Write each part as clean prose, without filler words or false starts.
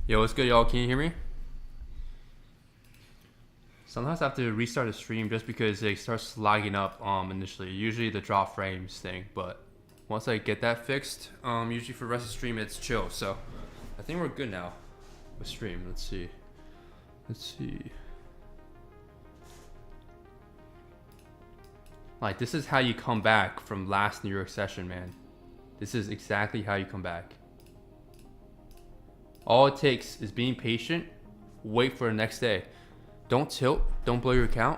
Yo, what's good, y'all? Can you hear me? Sometimes I have to restart the stream just because it starts lagging up initially. Usually the drop frames thing, but once I get that fixed, usually for the rest of the stream it's chill. So I think we're good now with stream. Let's see. Like, this is how you come back from last New York session, man. This is exactly how you come back. All it takes is being patient, wait for the next day. Don't tilt, don't blow your account,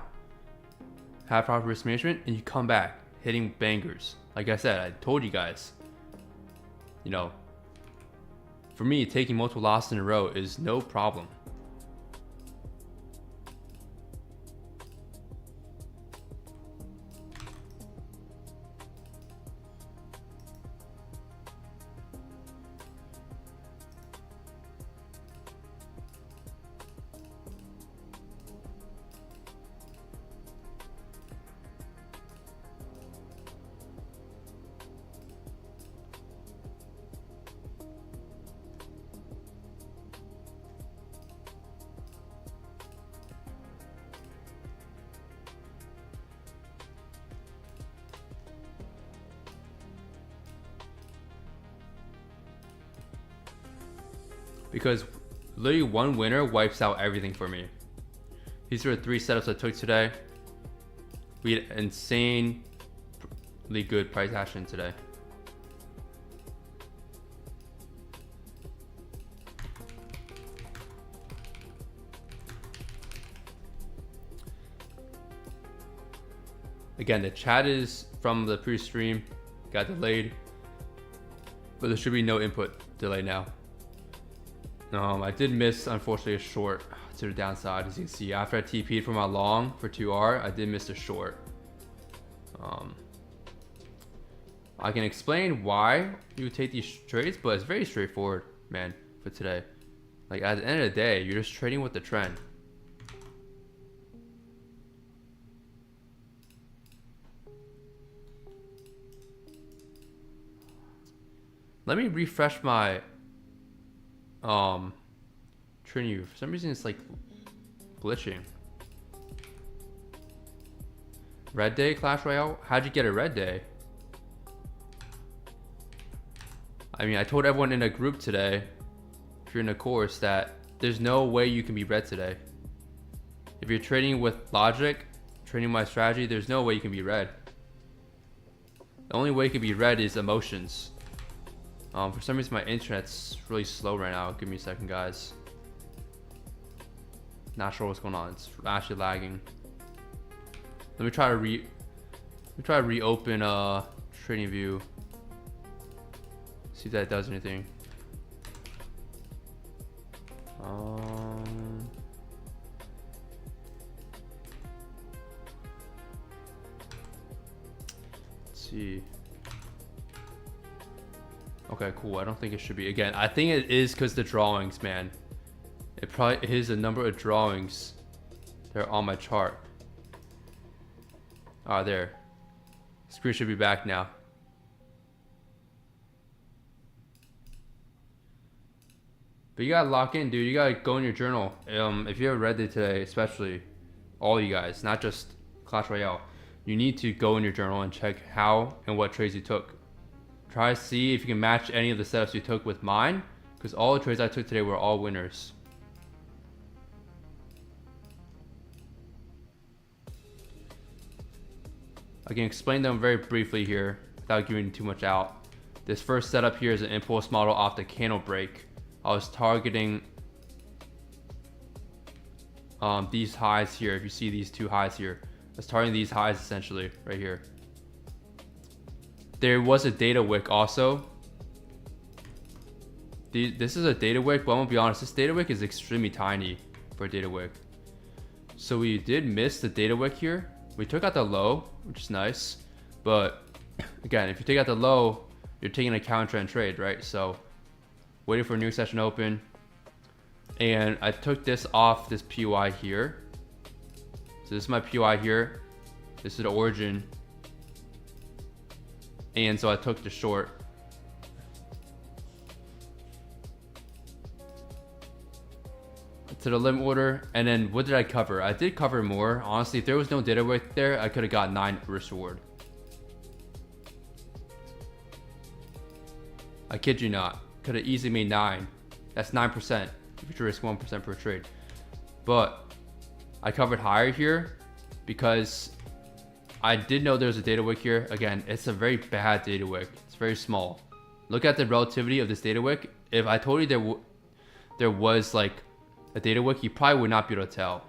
have proper risk management, and you come back hitting bangers. Like I said, I told you guys, you know, for me, taking multiple losses in a row is no problem. Because literally one winner wipes out everything for me. These are the 3 setups I took today. We had insanely good price action today. Again, the chat is from the previous stream, got delayed, but there should be no input delay now. I did miss, unfortunately, a short to the downside. As you can see, after I TP'd for my long for 2R, I did miss a short. I can explain why you would take these trades, but it's very straightforward, man, for today. Like, at the end of the day, you're just trading with the trend. Let me refresh my trading view. For some reason it's like glitching. Red day Clash Royale? How'd you get a red day? I mean, I told everyone in a group today, if you're in a course, that there's no way you can be red today. If you're trading with logic, trading my strategy, there's no way you can be red. The only way you can be red is emotions. For some reason my internet's really slow right now. Give me a second, guys. Not sure what's going on. It's actually lagging. Let me try to reopen trading view. See if that does anything. Let's see. Okay, cool. I don't think it should be. Again, I think it is because the drawings, man. It probably is a number of drawings that are on my chart. Ah, there. Screen should be back now. But you gotta lock in, dude. You gotta go in your journal. If you have read it today, especially all you guys, not just Clash Royale, you need to go in your journal and check how and what trades you took. Try to see if you can match any of the setups you took with mine, because all the trades I took today were all winners. I can explain them very briefly here without giving too much out. This first setup here is an impulse model off the candle break. I was targeting these highs here. If you see these 2 highs here, I was targeting these highs essentially right here. There was a data wick also. This is a data wick, but I'm gonna be honest, this data wick is extremely tiny for a data wick. So we did miss the data wick here. We took out the low, which is nice. But again, if you take out the low, you're taking a counter trend trade, right? So waiting for a new session open. And I took this off this POI here. So this is my POI here. This is the origin. And so I took the short. to the limit order. And then what did I cover? I did cover more. Honestly, if there was no data work there, I could have got 9 risk reward. I kid you not. Could have easily made 9. That's 9% if you risk 1% per trade. But I covered higher here because I did know there was a data wick here. Again, it's a very bad data wick. It's very small. Look at the relativity of this data wick. If I told you there was like a data wick, you probably would not be able to tell.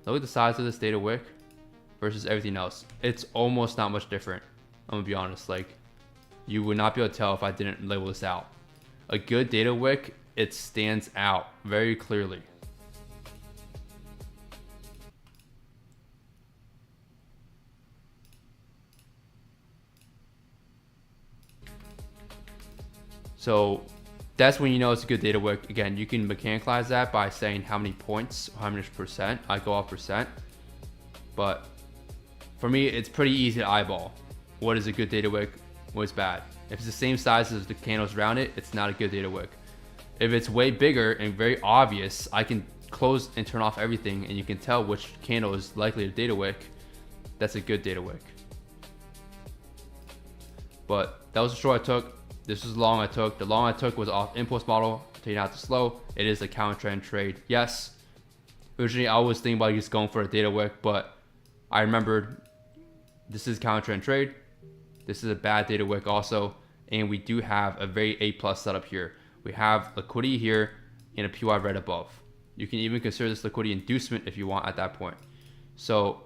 Look at the size of this data wick versus everything else. It's almost not much different. I'm gonna be honest. Like, you would not be able to tell if I didn't label this out. A good data wick, it stands out very clearly. So that's when you know it's a good data wick. Again, you can mechanicalize that by saying how many points, how many percent. I go off percent. But for me, it's pretty easy to eyeball. What is a good data wick? What's bad? If it's the same size as the candles around it, it's not a good data wick. If it's way bigger and very obvious, I can close and turn off everything and you can tell which candle is likely a data wick. That's a good data wick. But that was the short I took. This is the long I took. The long I took was off impulse model, taking out the slow. It is a counter trend trade. Yes, originally I was thinking about just going for a data wick, but I remembered this is counter trend trade. This is a bad data wick also, and we do have a very A+ setup here. We have liquidity here and a PY red above. You can even consider this liquidity inducement if you want at that point. So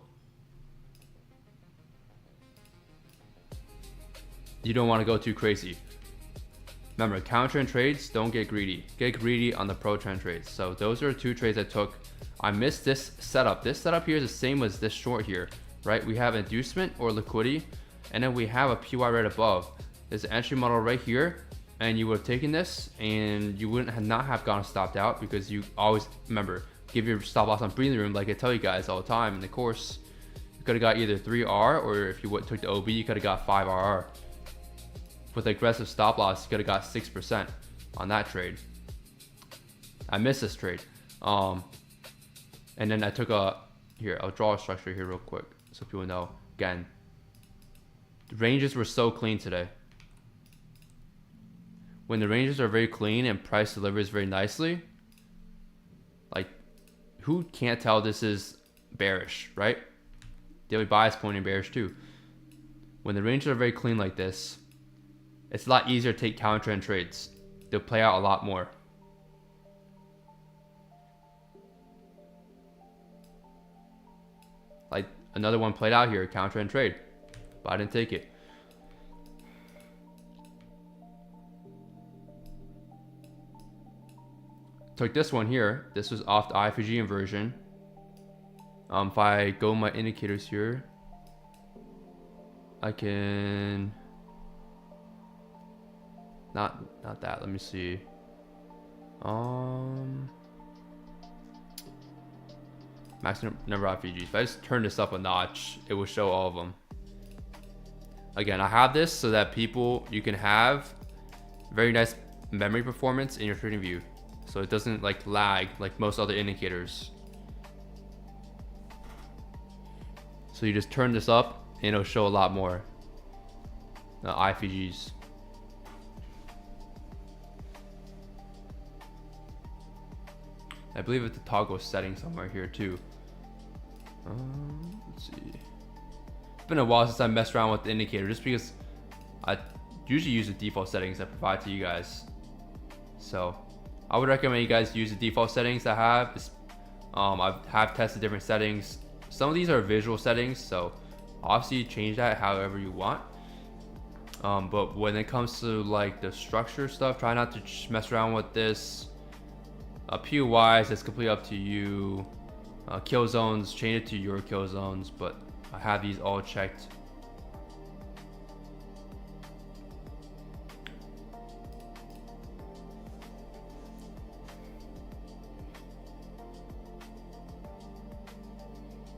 you don't want to go too crazy. Remember, counter trend trades, don't get greedy. Get greedy on the pro trend trades. So those are 2 trades I took. I missed this setup. This setup here is the same as this short here, right? We have inducement or liquidity, and then we have a PY right above. There's an entry model right here, and you would have taken this and you wouldn't have not have gotten stopped out because you always, remember, give your stop loss on breathing room like I tell you guys all the time in the course. You could have got either 3R, or if you took the OB, you could have got 5RR. With aggressive stop loss, you could have got 6% on that trade. I missed this trade. And then I took here, I'll draw a structure here real quick so people know. Again, the ranges were so clean today. When the ranges are very clean and price delivers very nicely, like, who can't tell this is bearish, right? Daily bias pointing bearish too. When the ranges are very clean like this, it's a lot easier to take counter trend trades. They'll play out a lot more. Like another one played out here, counter trend trade, but I didn't take it. Took this one here. This was off the IFG inversion. If I go my indicators here, I can not that. Let me see. Maximum number of IFGs. If I just turn this up a notch, it will show all of them. Again, I have this so that you can have very nice memory performance in your trading view, so it doesn't like lag like most other indicators. So you just turn this up and it'll show a lot more IFGs. I believe it's a toggle setting somewhere here too. Let's see. It's been a while since I messed around with the indicator, just because I usually use the default settings I provide to you guys. So I would recommend you guys use the default settings I have. I have tested different settings. Some of these are visual settings, so obviously change that however you want. But when it comes to like the structure stuff, try not to mess around with this. PU wise, it's completely up to you. Kill zones, change it to your kill zones, but I have these all checked.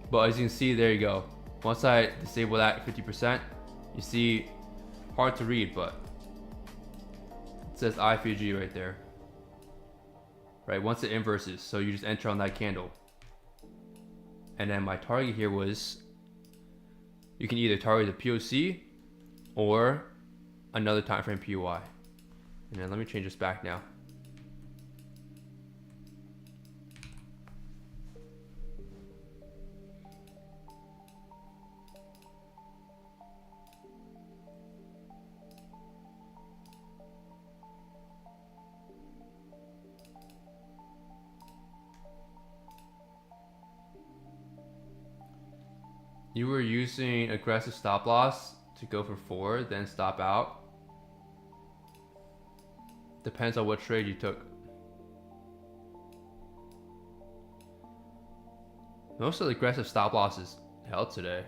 But as you can see, there you go. Once I disable that 50%, you see, hard to read, but it says IFG right there. right? Once it inverses, so you just enter on that candle. And then my target here was, you can either target the POC or another time frame POI. And then let me change this back now. You were using aggressive stop loss to go for 4, then stop out. Depends on what trade you took. Most of the aggressive stop losses held today.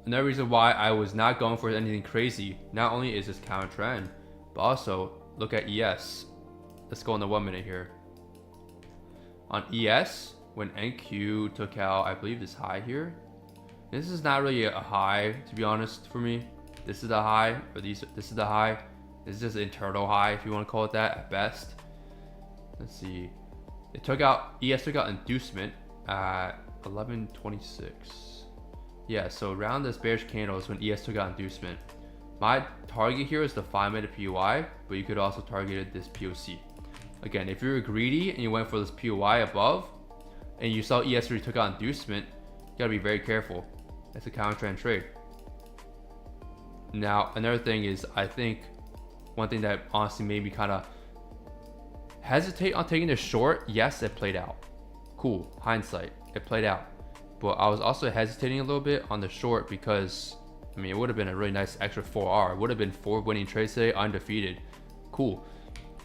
Another reason why I was not going for anything crazy, not only is this counter trend, but also look at ES. Let's go on the 1 minute here. On ES, when NQ took out, I believe this high here. This is not really a high, to be honest, for me. This is the high, or this is the high. This is just an internal high, if you want to call it that, at best. Let's see. It took out, ES took out inducement at 11:26. Yeah, so around this bearish candle is when ES took out inducement. My target here is the 5 minute POI, but you could also target this POC. Again, if you're greedy and you went for this POI above, and you saw ES3 took out inducement, you gotta be very careful. It's a counter trend trade. Now, another thing is, I think one thing that honestly made me kind of hesitate on taking this short, yes, it played out. Cool, hindsight, it played out. But I was also hesitating a little bit on the short because, I mean, it would have been a really nice extra 4R. It would have been 4 winning trades today, undefeated. Cool.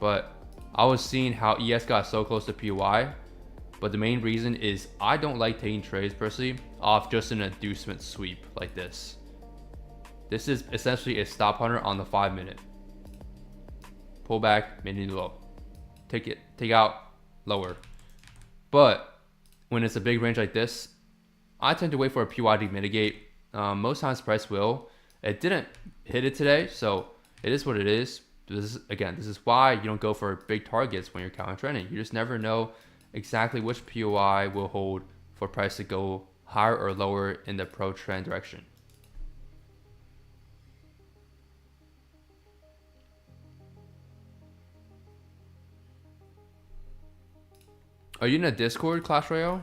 But I was seeing how ES got so close to POI, but the main reason is I don't like taking trades personally off just an inducement sweep like this. This is essentially a stop hunter on the 5 minute. Pull back, mid and low. Take out lower. But when it's a big range like this, I tend to wait for a POI to mitigate. Most times price will. It didn't hit it today, so it is what it is. This is why you don't go for big targets when you're counter trending. You just never know exactly which POI will hold for price to go higher or lower in the pro trend direction. Are you in a Discord, Clash Royale?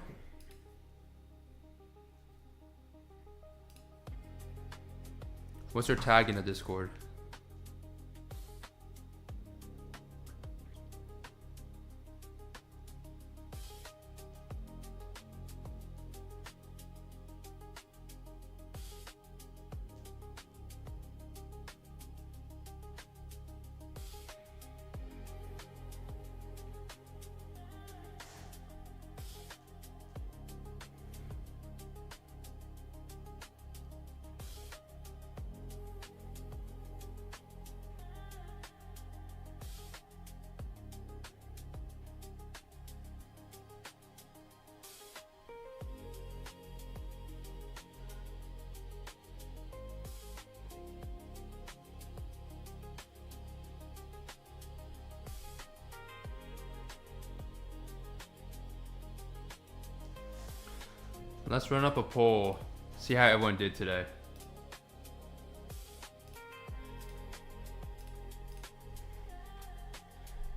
What's your tag in the Discord? Let's run up a poll, see how everyone did today.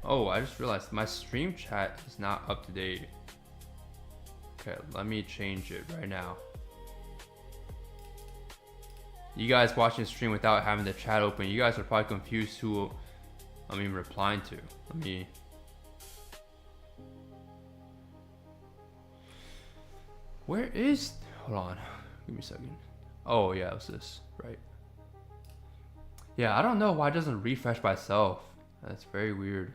Oh, I just realized my stream chat is not up to date. Okay, let me change it right now. You guys watching the stream without having the chat open, you guys are probably confused who I'm even replying to. Let me... Where is... Hold on. Give me a second. Oh, yeah, it was this. Right. Yeah, I don't know why it doesn't refresh by itself. That's very weird.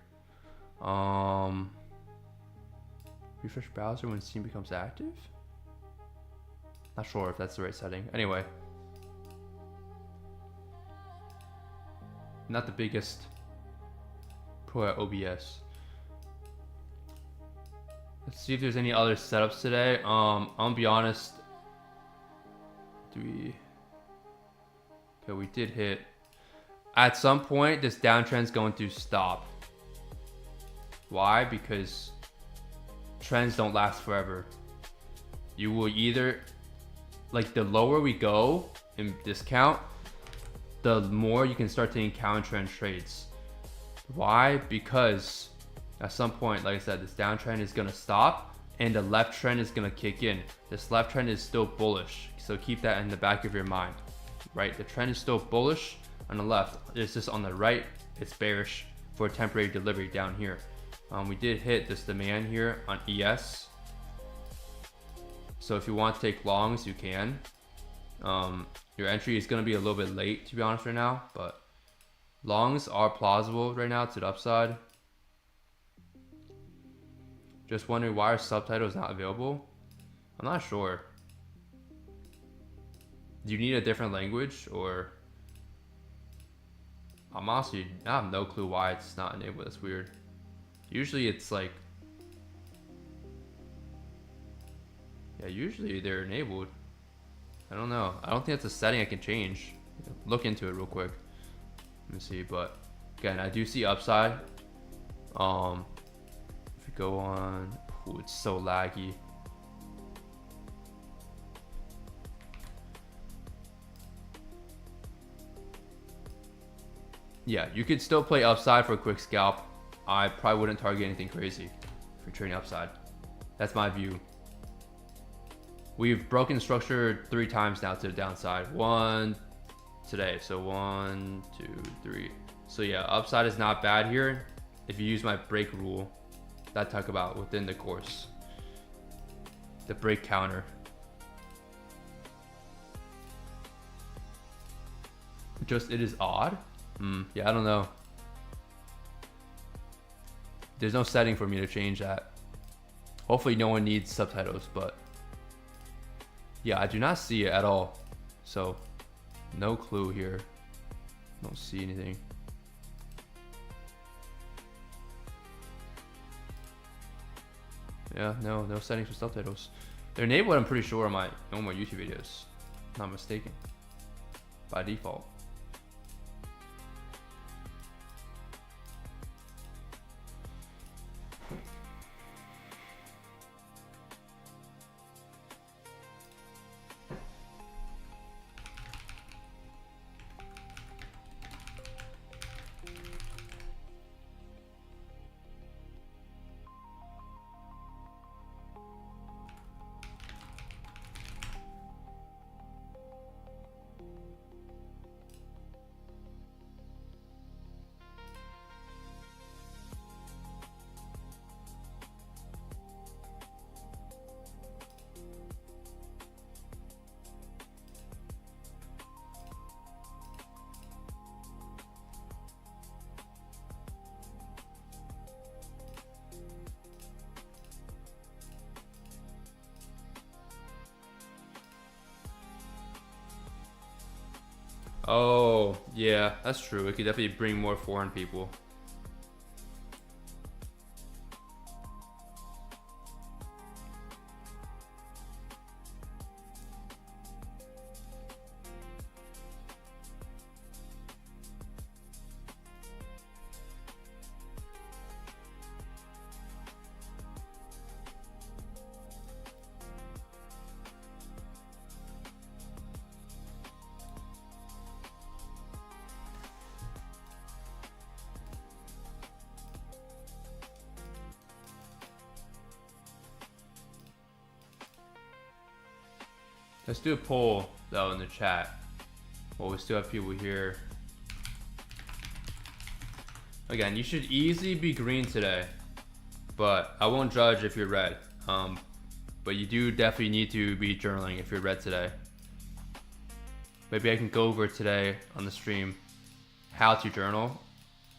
Refresh browser when Steam becomes active? Not sure if that's the right setting. Anyway. Not the biggest pro at OBS. Let's see if there's any other setups today. I'm gonna be honest. Okay, we did hit at some point, this downtrend is going to stop. Why? Because trends don't last forever. You will either, like, the lower we go in discount, the more you can start taking counter trend trades. Why? Because at some point, like I said, this downtrend is gonna stop and the left trend is gonna kick in. This left trend is still bullish, so keep that in the back of your mind, right? The trend is still bullish on the left. It's just on the right, it's bearish for a temporary delivery down here. We did hit this demand here on ES. So if you want to take longs, you can. Your entry is going to be a little bit late, to be honest, right now, but longs are plausible right now to the upside. Just wondering why our subtitle is not available. I'm not sure. Do you need a different language, or I have no clue why it's not enabled. That's weird. Usually it's like, yeah, usually they're enabled. I don't know. I don't think that's a setting I can change. Look into it real quick. Let me see. But again, I do see upside. If you go on, ooh, it's so laggy. Yeah, you could still play upside for a quick scalp. I probably wouldn't target anything crazy if you're trading upside. That's my view. We've broken structure 3 times now to the downside. 1 today, so 1, 2, 3. So yeah, upside is not bad here if you use my break rule that I talk about within the course. The break counter. Just, it is odd. Yeah, I don't know. There's no setting for me to change that. Hopefully no one needs subtitles, but yeah, I do not see it at all. So no clue here. Don't see anything. Yeah, no settings for subtitles. They're enabled, I'm pretty sure, on my normal YouTube videos. Not mistaken. By default. Oh, yeah, that's true. It could definitely bring more foreign people. Let's do a poll though in the chat. Well, we still have people here. Again, you should easily be green today, but I won't judge if you're red. But you do definitely need to be journaling if you're red today. Maybe I can go over today on the stream how to journal.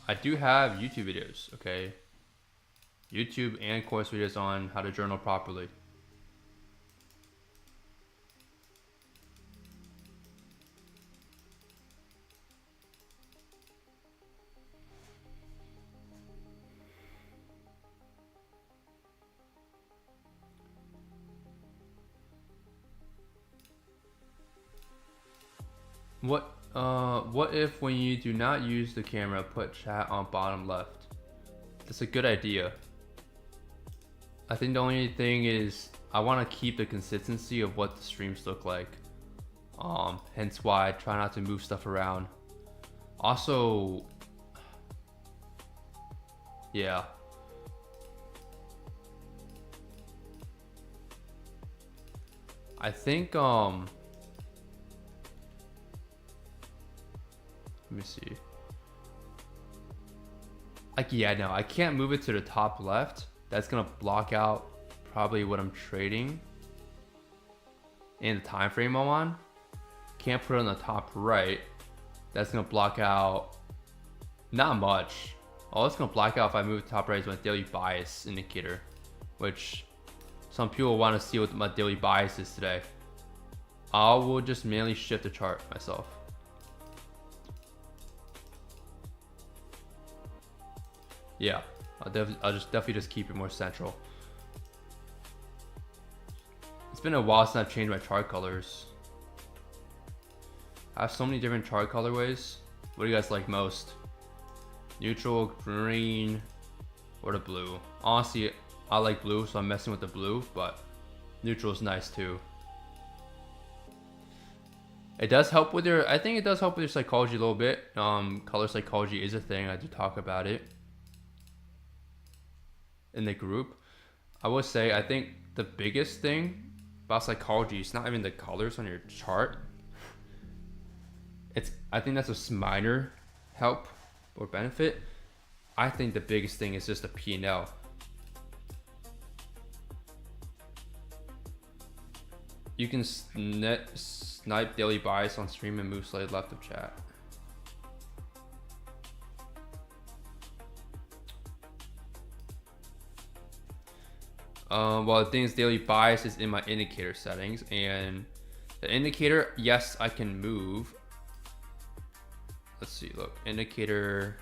I do have YouTube videos, okay? YouTube and course videos on how to journal properly. What if when you do not use the camera, put chat on bottom left? That's a good idea. I think the only thing is I want to keep the consistency of what the streams look like. Hence why I try not to move stuff around. Also, yeah. I think, let me see. Like, yeah, no, I can't move it to the top left. That's gonna block out probably what I'm trading and the time frame I'm on. Can't put it on the top right. That's gonna block out not much. All it's gonna block out if I move the top right is my daily bias indicator, which some people want to see what my daily bias is today. I will just manually shift the chart myself. Yeah, I'll just definitely just keep it more central. It's been a while since I've changed my chart colors. I have so many different chart colorways. What do you guys like most? Neutral, green, or the blue? Honestly, I like blue, so I'm messing with the blue, but neutral is nice too. It does help with your, I think it does help with your psychology a little bit. Color psychology is a thing. I do talk about it in the group. I will say, I think the biggest thing about psychology is not even the colors on your chart. I think that's a minor help or benefit. I think the biggest thing is just the P&L. You can snipe daily bias on stream and move slightly left of chat. Well, the thing is, daily bias is in my indicator settings, and the indicator, yes, I can move. Let's see, look, indicator.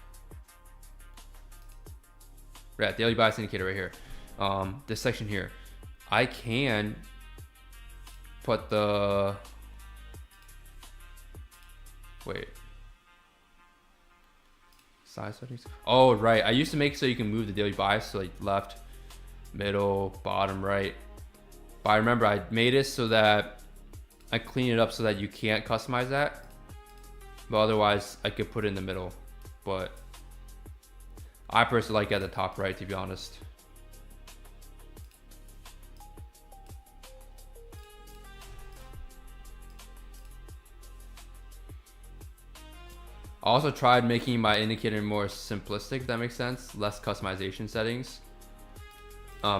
Yeah, daily bias indicator right here. This section here, I can put the, wait, size settings. Oh, right. I used to make so you can move the daily bias to like left, middle, bottom, right. But I remember I made it so that I clean it up so that you can't customize that. But otherwise, I could put it in the middle. But I personally like it at the top right, to be honest. I also tried making my indicator more simplistic, if that makes sense. Less customization settings.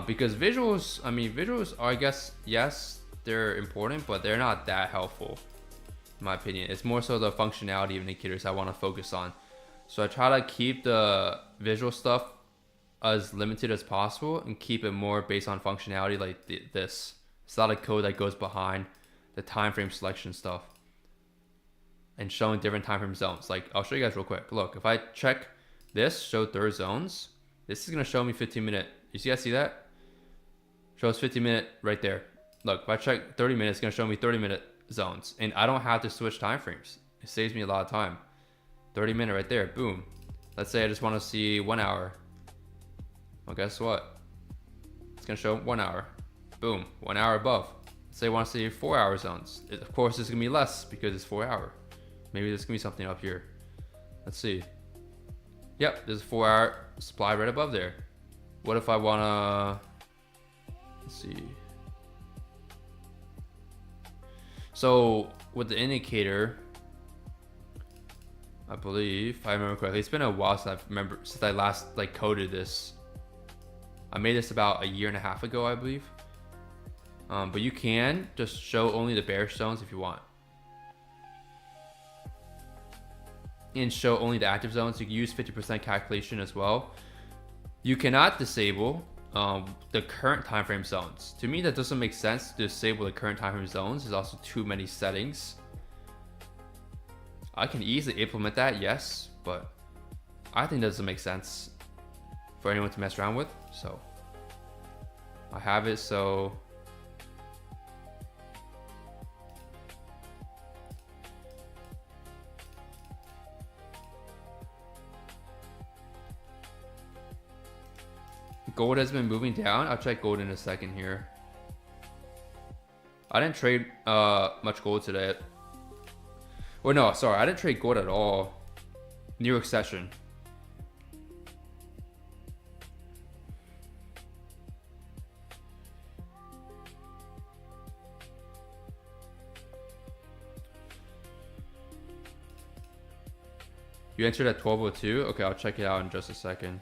Because visuals, I mean, visuals are, I guess, yes, they're important, but they're not that helpful, in my opinion. It's more so the functionality of indicators I want to focus on. So I try to keep the visual stuff as limited as possible and keep it more based on functionality like this. It's not a code that goes behind the time frame selection stuff and showing different time frame zones. Like, I'll show you guys real quick. Look, if I check this, show third zones, this is going to show me 15-minute. You guys see that? Shows 15-minute right there. Look, if I check 30 minutes, it's going to show me 30-minute zones. And I don't have to switch time frames. It saves me a lot of time. 30-minute right there. Boom. Let's say I just want to see 1 hour. Well, guess what? It's going to show 1 hour. Boom. 1 hour above. Let's say I want to see 4 hour zones. Of course, it's going to be less because it's 4 hour. Maybe there's going to be something up here. Let's see. Yep, there's a 4 hour supply right above there. What if I want to, let's see. So with the indicator, I believe, if I remember correctly, it's been a while since I last like coded this. I made this about 1.5 years ago, I believe. But you can just show only the bearish zones if you want. And show only the active zones. You can use 50% calculation as well. You cannot disable the current time frame zones. To me, that doesn't make sense to disable the current time frame zones. There's also too many settings. I can easily implement that, yes, but I think that doesn't make sense for anyone to mess around with. So I have it so gold has been moving down. I'll check gold in a second here. I didn't trade much gold today. Well, no, sorry, I didn't trade gold at all. New York session. You entered at 12:02? Okay, I'll check it out in just a second.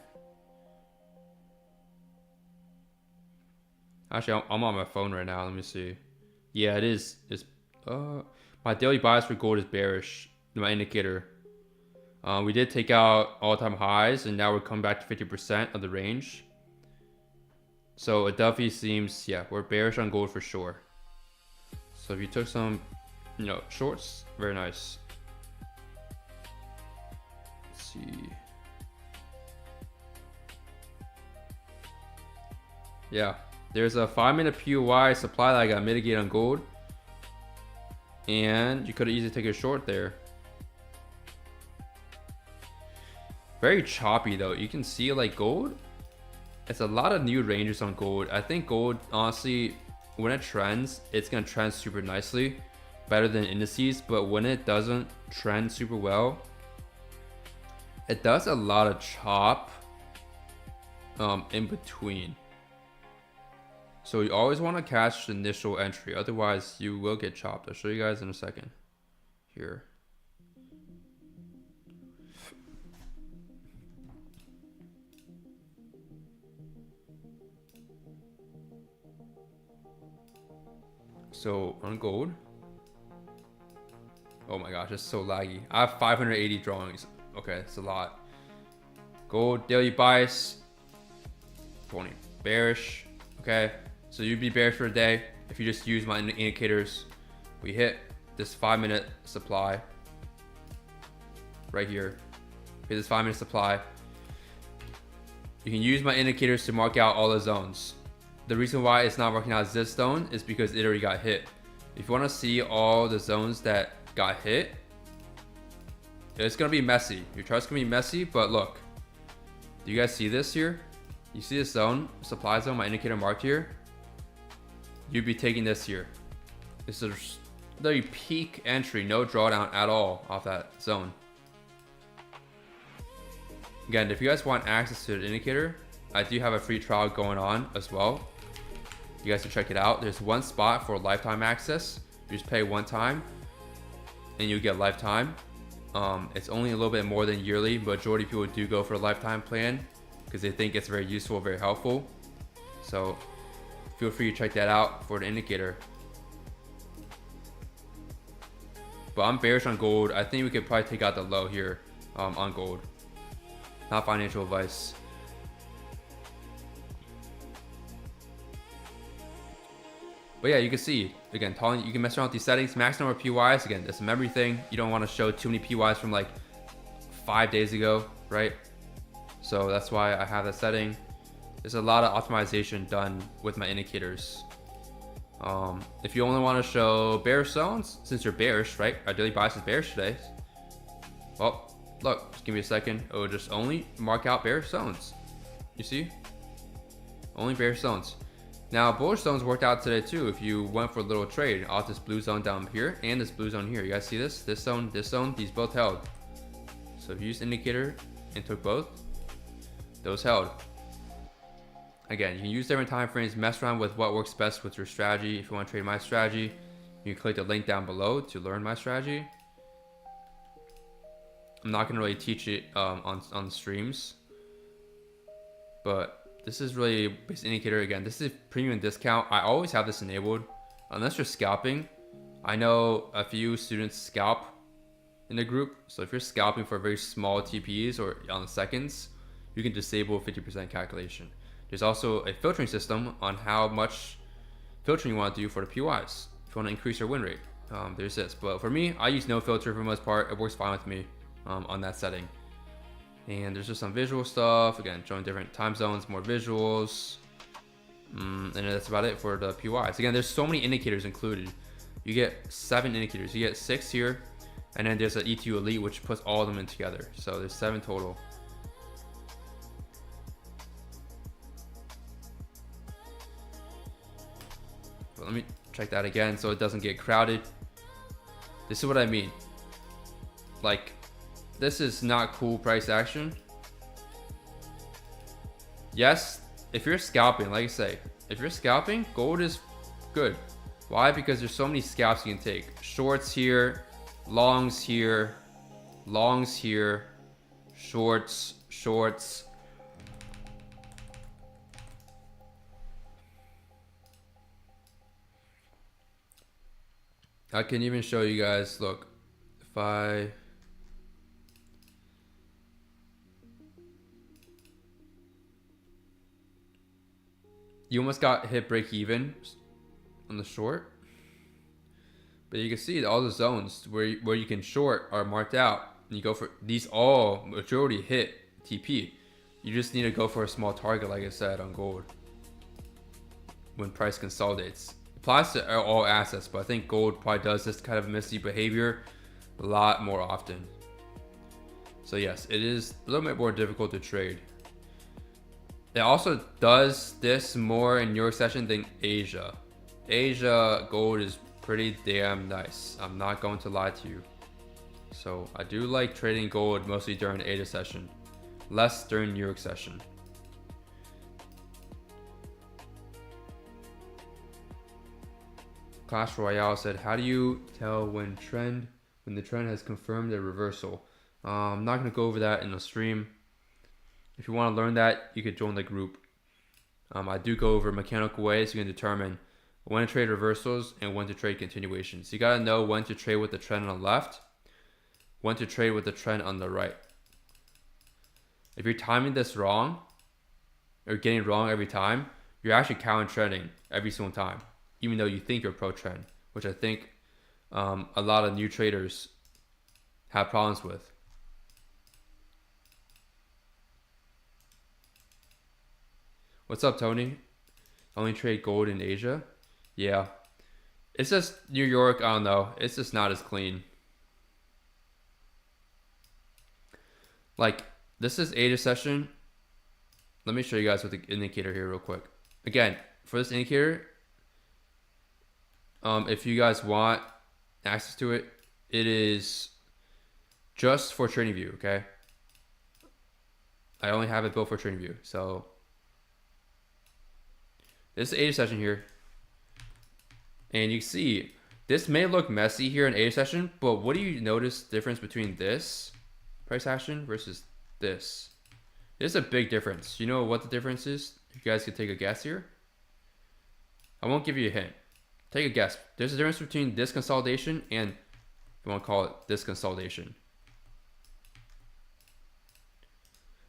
Actually, I'm on my phone right now. Let me see. Yeah, it is. My daily bias for gold is bearish. My indicator. We did take out all-time highs, and now we're coming back to 50% of the range. So it definitely seems, yeah, we're bearish on gold for sure. So if you took some, shorts, very nice. Let's see. Yeah. There's a 5-minute POI supply that I got mitigated on gold. And you could have easily taken a short there. Very choppy though. You can see like gold. It's a lot of new ranges on gold. I think gold, honestly, when it trends, it's going to trend super nicely. Better than indices. But when it doesn't trend super well, it does a lot of chop in between. So you always want to catch the initial entry, otherwise you will get chopped. I'll show you guys in a second. Here. So on gold. Oh my gosh, it's so laggy. I have 580 drawings. Okay, it's a lot. Gold daily bias. 20 bearish. Okay. So you'd be bearish for a day if you just use my indicators. We hit this 5-minute supply right here. Hit this 5-minute supply. You can use my indicators to mark out all the zones. The reason why it's not marking out this zone is because it already got hit. If you want to see all the zones that got hit, it's gonna be messy. Your chart's gonna be messy, but look. Do you guys see this here? You see this zone, supply zone, my indicator marked here? You'd be taking this here. This is the peak entry, no drawdown at all off that zone. Again, if you guys want access to the indicator, I do have a free trial going on as well. You guys can check it out. There's one spot for lifetime access. You just pay one time and you get lifetime. It's only a little bit more than yearly. Majority of people do go for a lifetime plan because they think it's very useful, very helpful. So feel free to check that out for the indicator. But I'm bearish on gold. I think we could probably take out the low here on gold. Not financial advice. But yeah, you can see, again, you can mess around with these settings. Max number of PYs, again, that's a memory thing. You don't want to show too many PYs from like 5 days ago, right? So that's why I have that setting. There's a lot of optimization done with my indicators. If you only want to show bearish zones, since you're bearish, right? Our daily bias is bearish today. Well, look, just give me a second. It will just only mark out bearish zones. You see? Only bearish zones. Now, bullish zones worked out today too. If you went for a little trade off this blue zone down here and this blue zone here. You guys see this? This zone, these both held. So if you use indicator and took both, those held. Again, you can use different time frames, mess around with what works best with your strategy. If you want to trade my strategy, you can click the link down below to learn my strategy. I'm not going to really teach it on streams, but this is really base indicator. Again, this is premium discount. I always have this enabled unless you're scalping. I know a few students scalp in the group, so if you're scalping for very small TPs or on the seconds, you can disable 50% calculation. There's also a filtering system on how much filtering you want to do for the PYs. If you want to increase your win rate, there's this. But for me, I use no filter for the most part. It works fine with me on that setting. And there's just some visual stuff. Again, showing different time zones, more visuals. And that's about it for the PYs. Again, there's so many indicators included. You get 7 indicators. You get 6 here. And then there's an E2 Elite, which puts all of them in together. So there's 7 total. let me check that again so it doesn't get crowded. This is what I mean. Like, this is not cool price action. Yes, if you're scalping, like I say, if you're scalping, gold is good. Why? Because there's so many scalps you can take. Shorts here, longs here, shorts, shorts. I can even show you guys, look, if you almost got hit break even on the short, but you can see all the zones where you can short are marked out, and you go for these. All majority hit TP. You just need to go for a small target, like I said, on gold when price consolidates. Applies to all assets, but I think gold probably does this kind of messy behavior a lot more often. So yes, it is a little bit more difficult to trade. It also does this more in your session than Asia. Asia gold is pretty damn nice. I'm not going to lie to you. So I do like trading gold mostly during the Asia session, less during New York session. Clash Royale said, how do you tell when the trend has confirmed a reversal? I'm not going to go over that in the stream. If you want to learn that, you could join the group. I do go over mechanical ways you can determine when to trade reversals and when to trade continuations. You got to know when to trade with the trend on the left, when to trade with the trend on the right. If you're timing this wrong, or getting it wrong every time, you're actually counter trending every single time, even though you think you're pro trend, which I think a lot of new traders have problems with. What's up, Tony? Only trade gold in Asia? Yeah. It's just New York, I don't know. It's just not as clean. Like, this is Asia session. Let me show you guys with the indicator here real quick. Again, for this indicator, if you guys want access to it, it is just for TradingView, okay? I only have it built for TradingView, so this is Asia session here, and you can see this may look messy here in Asia session, but what do you notice the difference between this price action versus this? There's a big difference. You know what the difference is? You guys could take a guess here. I won't give you a hint. Take a guess. There's a difference between this consolidation and, if you want to call it, this consolidation.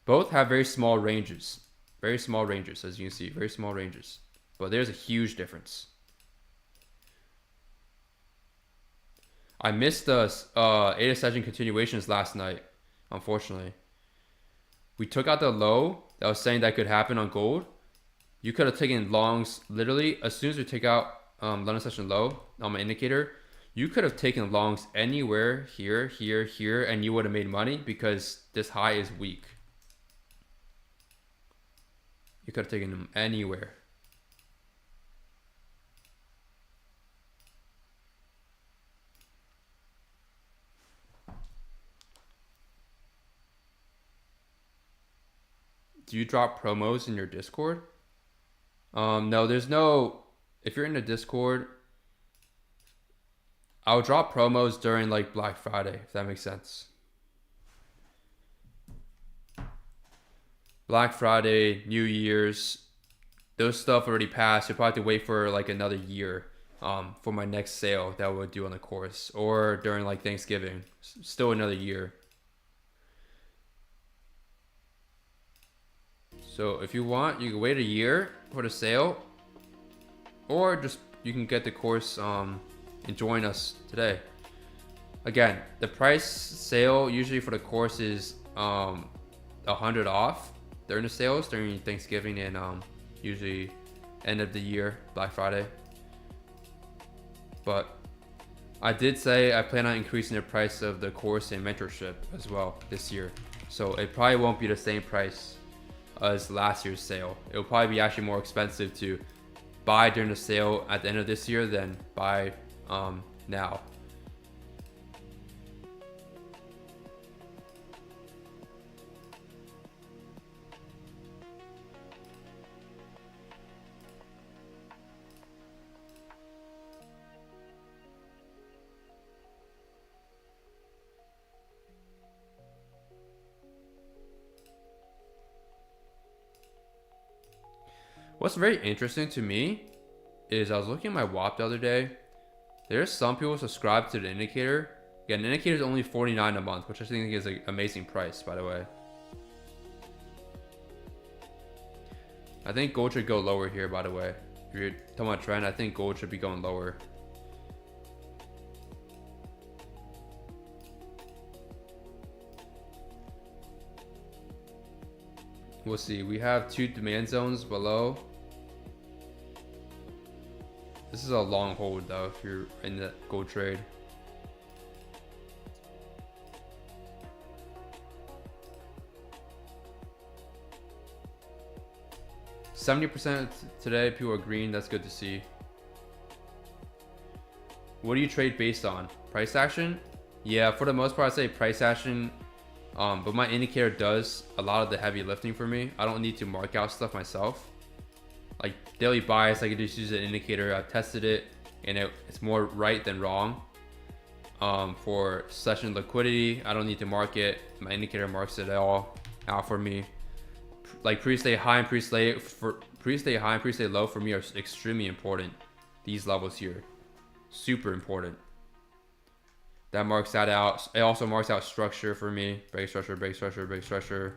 Both have very small ranges. Very small ranges, as you can see. Very small ranges. But there's a huge difference. I missed the Asia session continuations last night, unfortunately. We took out the low that was saying that could happen on gold. You could have taken longs literally as soon as we take out London session low on my indicator. You could have taken longs anywhere here, here, here, and you would have made money because this high is weak. You could have taken them anywhere. Do you drop promos in your Discord? No, there's no. If you're in the Discord, I'll drop promos during like Black Friday, if that makes sense. Black Friday, New Year's, those stuff already passed. You'll probably have to wait for like another year for my next sale that we'll do on the course, or during like Thanksgiving. Still another year. So if you want, you can wait a year for the sale, or just you can get the course and join us today. Again, the price sale usually for the course is 100 off during the sales during Thanksgiving and usually end of the year, Black Friday. But I did say I plan on increasing the price of the course and mentorship as well this year. So it probably won't be the same price as last year's sale. It'll probably be actually more expensive to buy during the sale at the end of this year than buy now. What's very interesting to me is I was looking at my WAP the other day. There's some people subscribe to the indicator. Yeah, an indicator is only $49 a month, which I think is an amazing price, by the way. I think gold should go lower here, by the way. If you're talking about trend, I think gold should be going lower. We'll see. We have 2 demand zones below. This is a long hold though if you're in the gold trade. %70 today, people are green. That's good to see. What do you trade based on? Price action? Yeah, for the most part, I'd say price action. But my indicator does a lot of the heavy lifting for me. I don't need to mark out stuff myself. Like daily bias, I can just use an indicator. I've tested it, and it's more right than wrong. For session liquidity, I don't need to mark it. My indicator marks it all out for me. Like pre-stay high and pre-stay high and pre-stay low for me are extremely important. These levels here, super important. That marks that out. It also marks out structure for me. Break structure, break structure, break structure,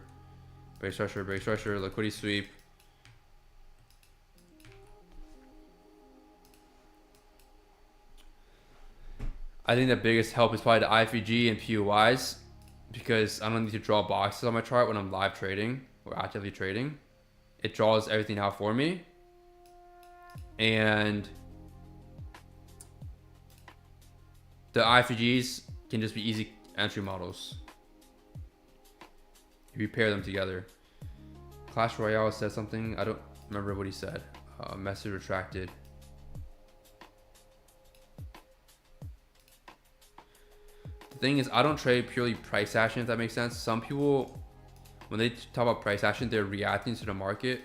break structure, break structure, liquidity sweep. I think the biggest help is probably the IFVG and POIs, because I don't need to draw boxes on my chart when I'm live trading or actively trading. It draws everything out for me. And the IFVGs can just be easy entry models if you pair them together. Clash Royale said something. I don't remember what he said. Message retracted. The thing is, I don't trade purely price action, if that makes sense. Some people, when they talk about price action, they're reacting to the market.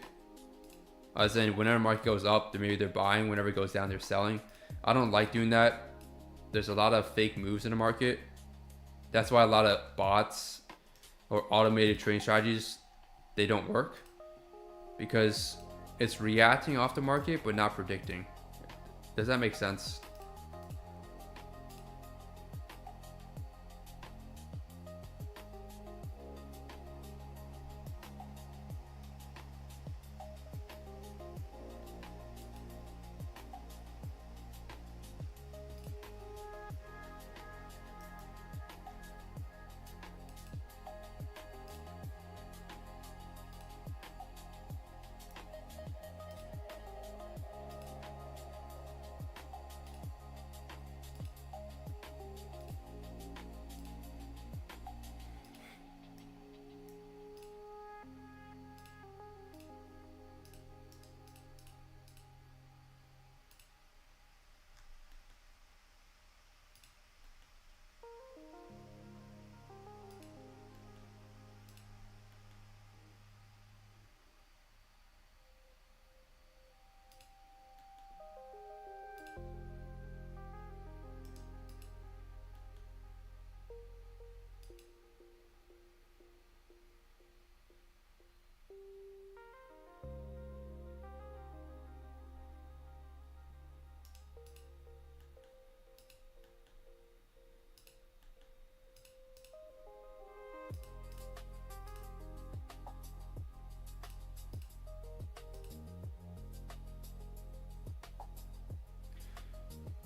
As in, whenever the market goes up, maybe they're buying. Whenever it goes down, they're selling. I don't like doing that. There's a lot of fake moves in the market. That's why a lot of bots or automated trading strategies, they don't work, because it's reacting off the market but not predicting. Does that make sense?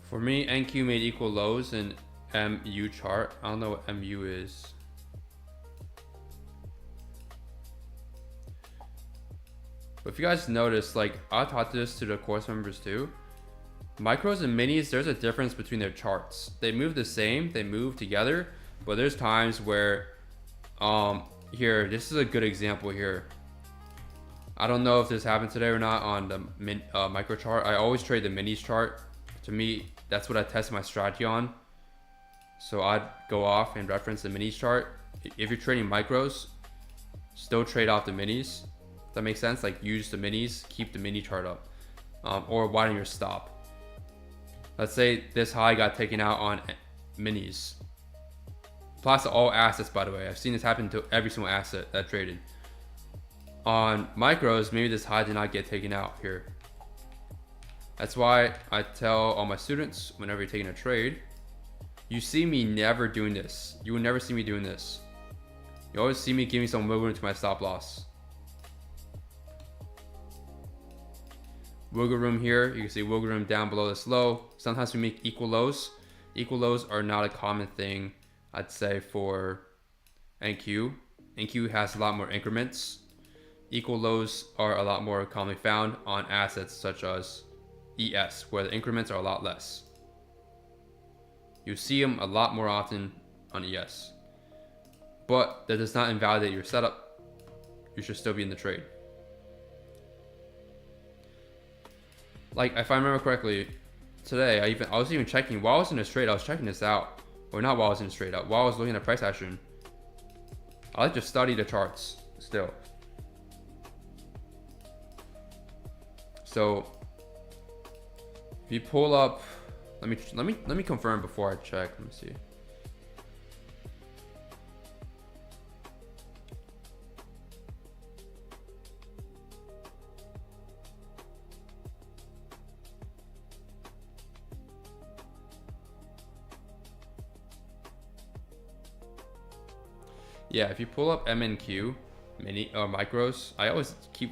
For me, NQ made equal lows in MU chart. I don't know what MU is. But if you guys notice, like I taught this to the course members too. Micros and minis, there's a difference between their charts. They move the same, they move together, but there's times where, here, this is a good example here. I don't know if this happened today or not on the micro chart. I always trade the minis chart. To me, that's what I test my strategy on. So I'd go off and reference the minis chart. If you're trading micros, still trade off the minis. Does that make sense? Like use the minis, keep the mini chart up, or widen your stop. Let's say this high got taken out on minis. Applies to all assets, by the way. I've seen this happen to every single asset that I traded. On micros, maybe this high did not get taken out here. That's why I tell all my students, whenever you're taking a trade, you see me never doing this. You will never see me doing this. You always see me giving some wiggle room to my stop loss. Wiggle room here. You can see wiggle room down below this low. Sometimes we make equal lows. Equal lows are not a common thing, I'd say, for NQ. NQ has a lot more increments. Equal lows are a lot more commonly found on assets such as ES, where the increments are a lot less. You see them a lot more often on ES. But that does not invalidate your setup. You should still be in the trade. Like, if I remember correctly, today I was even checking while I was in this trade. I was checking this out, or not while I was in this trade. While I was looking at price action, I like to study the charts still. So if you pull up, let me confirm before I check. Let me see. Yeah, if you pull up MNQ, mini or micros, I always keep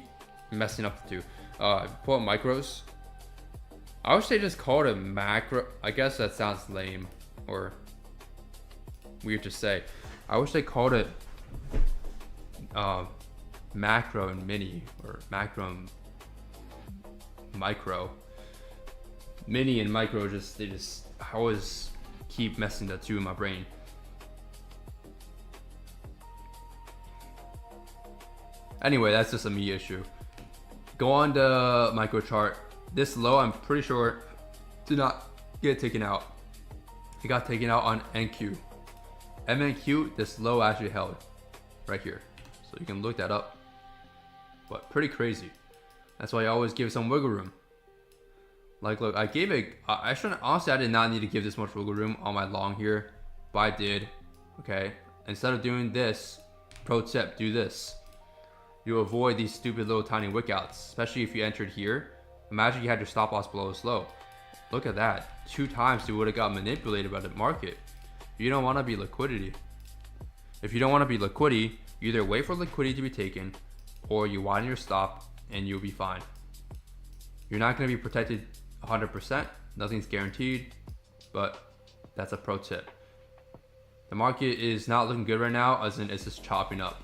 messing up the two. If you pull up micros, I wish they just called it macro. I guess that sounds lame or weird to say. I wish they called it macro and mini, or macro and micro. Mini and micro I always keep messing the two in my brain. Anyway, that's just a me issue. Go on the micro chart. This low, I'm pretty sure, did not get taken out. It got taken out on NQ. MNQ, this low actually held right here. So you can look that up. But pretty crazy. That's why I always give some wiggle room. Like, look, I gave it, I shouldn't, honestly, I did not need to give this much wiggle room on my long here, but I did. Okay, instead of doing this, pro tip, do this. You avoid these stupid little tiny wick outs, especially if you entered here. Imagine you had your stop loss below this low. Look at that. 2 times you would have got manipulated by the market. You don't want to be liquidity. If you don't want to be liquidity, you either wait for liquidity to be taken or you widen your stop and you'll be fine. You're not going to be protected 100%. Nothing's guaranteed, but that's a pro tip. The market is not looking good right now, as in it's just chopping up.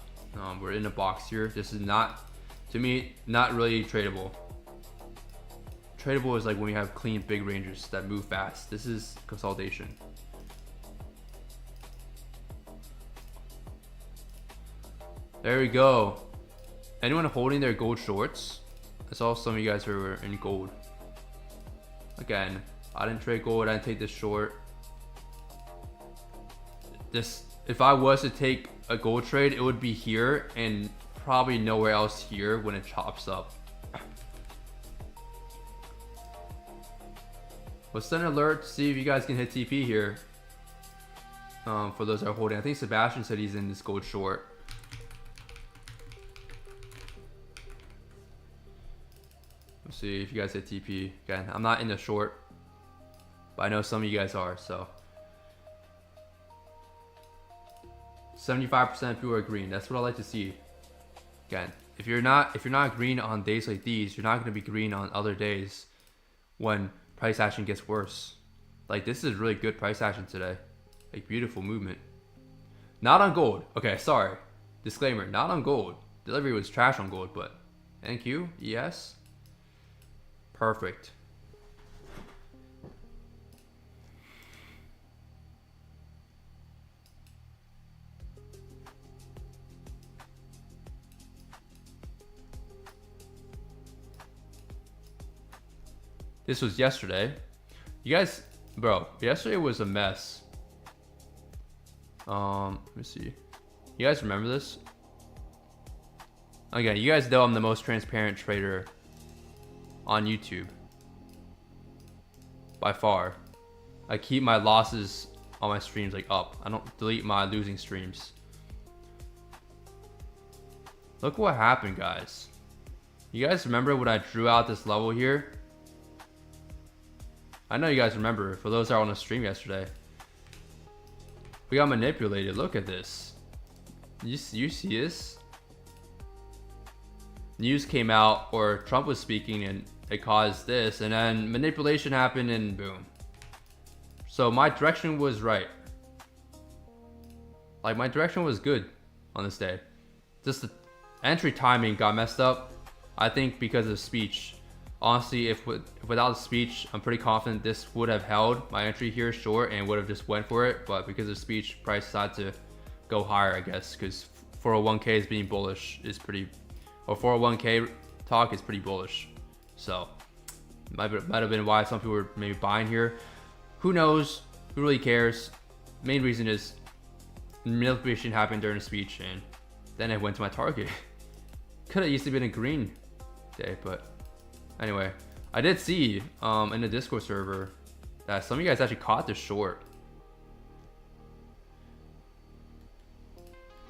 We're in a box here. This is not, to me, not really tradable. Tradable is like when you have clean big ranges that move fast. This is consolidation. There we go. Anyone holding their gold shorts? I saw some of you guys who were in gold. Again, I didn't trade gold. I didn't take this short. If I was to take a gold trade, it would be here and probably nowhere else here when it chops up. Let's send an alert to see if you guys can hit TP here. For those that are holding, I think Sebastian said he's in this gold short. Let's see if you guys hit TP. Again, I'm not in the short, but I know some of you guys are, so. 75% of people are green. That's what I like to see. Again, if you're not green on days like these, you're not going to be green on other days when price action gets worse. Like, this is really good price action today. Like, beautiful movement. Not on gold. Okay, sorry. Disclaimer, not on gold. Delivery was trash on gold, but NQ, ES, perfect. This was yesterday. You guys, bro, yesterday was a mess. Let me see. You guys remember this? Again, you guys know I'm the most transparent trader on YouTube. By far. I keep my losses on my streams like up. I don't delete my losing streams. Look what happened, guys. You guys remember when I drew out this level here? I know you guys remember, for those that are on the stream yesterday. We got manipulated. Look at this. You see this? News came out, or Trump was speaking, and it caused this, and then manipulation happened, and boom. So my direction was right. Like, my direction was good on this day. Just the entry timing got messed up, I think, because of speech. Honestly, if without the speech, I'm pretty confident this would have held my entry here short and would have just went for it. But because of speech, price decided to go higher, I guess, because 401k is being bullish is pretty, or 401k talk is pretty bullish. So might have been why some people were maybe buying here. Who knows? Who really cares? Main reason is manipulation happened during the speech, and then it went to my target. Could have easily been a green day, but anyway, I did see in the Discord server that some of you guys actually caught this short.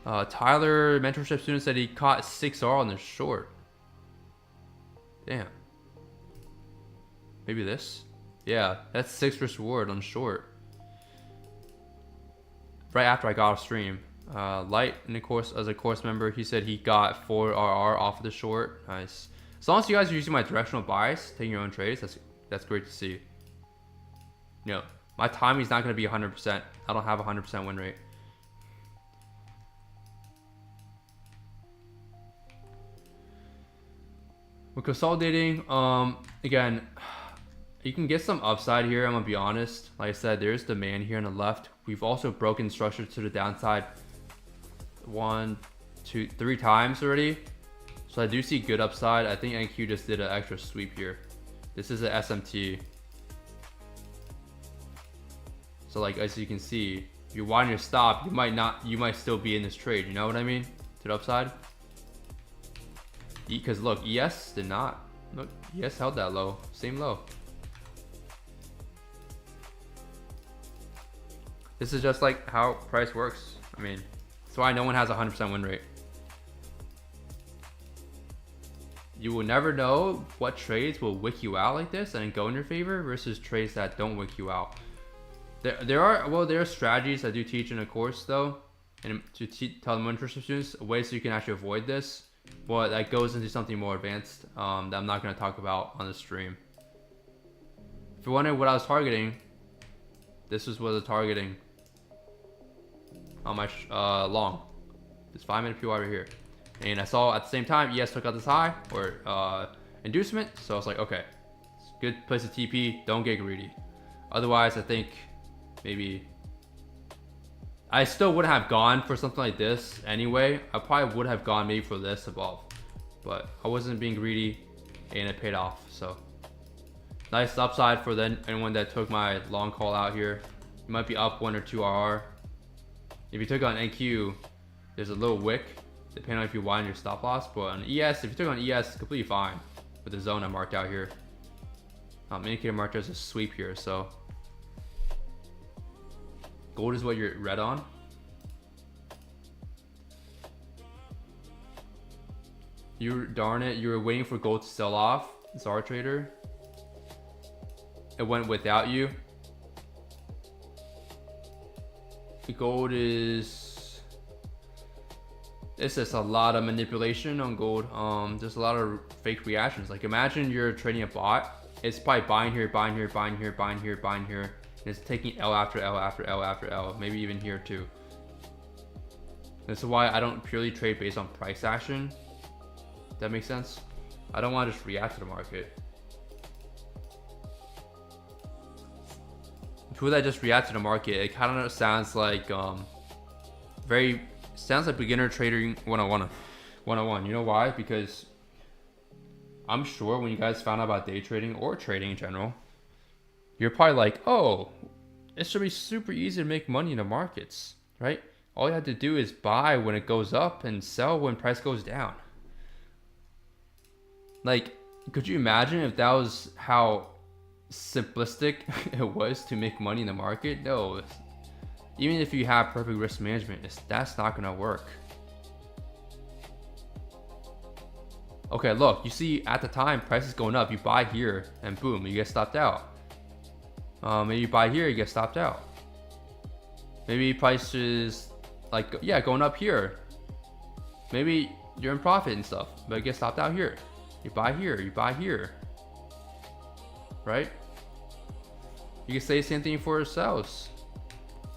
Tyler, mentorship student, said he caught 6R on the short. Damn. Maybe this? Yeah, that's 6 risk reward on short. Right after I got off stream. Light, in the course, as a course member, he said he got 4RR off of the short. Nice. As long as you guys are using my directional bias, taking your own trades, that's great to see. You know, my timing is not going to be 100%. I don't have a 100% win rate. We're consolidating. Again, you can get some upside here. I'm gonna be honest. Like I said, there's demand here on the left. We've also broken structure to the downside 1, 2, 3 times already. So I do see good upside. I think NQ just did an extra sweep here. This is an SMT. So like, as you can see, if you widen your stop, you might still be in this trade. You know what I mean? To the upside. Because look, ES did not. Look, ES held that low. Same low. This is just like how price works. I mean, that's why no one has a 100% win rate. You will never know what trades will wick you out like this and go in your favor versus trades that don't wick you out. There are strategies I do teach in a course though, and to tell the mentorship students ways so you can actually avoid this. But that goes into something more advanced that I'm not going to talk about on the stream. If you're wondering what I was targeting, this is what I was targeting on my long. This 5-minute PY right here. And I saw at the same time, ES took out this high or inducement. So I was like, okay, it's a good place to TP. Don't get greedy. Otherwise, I think maybe I still wouldn't have gone for something like this anyway. I probably would have gone maybe for this above, but I wasn't being greedy and it paid off. So nice upside for anyone that took my long call out here. You might be up 1 or 2 RR. If you took on NQ, there's a little wick depending on if you widen your stop loss. But on ES, if you took on ES, completely fine with the zone I marked out here. Indicator marked as a sweep here, so gold is what you're red on. Darn it, you were waiting for gold to sell off, Czar Trader. It went without you. The gold is, it's just a lot of manipulation on gold. There's a lot of fake reactions. Like imagine you're trading a bot, it's probably buying here, buying here, buying here, buying here, buying here. And it's taking L after L after L after L, maybe even here too. This is why I don't purely trade based on price action. That makes sense? I don't want to just react to the market. People that just react to the market, it kind of sounds like sounds like beginner trading 101. You know why? Because I'm sure when you guys found out about day trading or trading in general, you're probably like, oh, it should be super easy to make money in the markets, right? All you have to do is buy when it goes up and sell when price goes down. Like, could you imagine if that was how simplistic it was to make money in the market? No. Even if you have perfect risk management, that's not gonna work. Okay, look, you see at the time price is going up, you buy here and boom, you get stopped out. Maybe you buy here, you get stopped out. Maybe price is like, yeah, going up here. Maybe you're in profit and stuff, but you get stopped out here. You buy here, you buy here. Right? You can say the same thing for yourselves.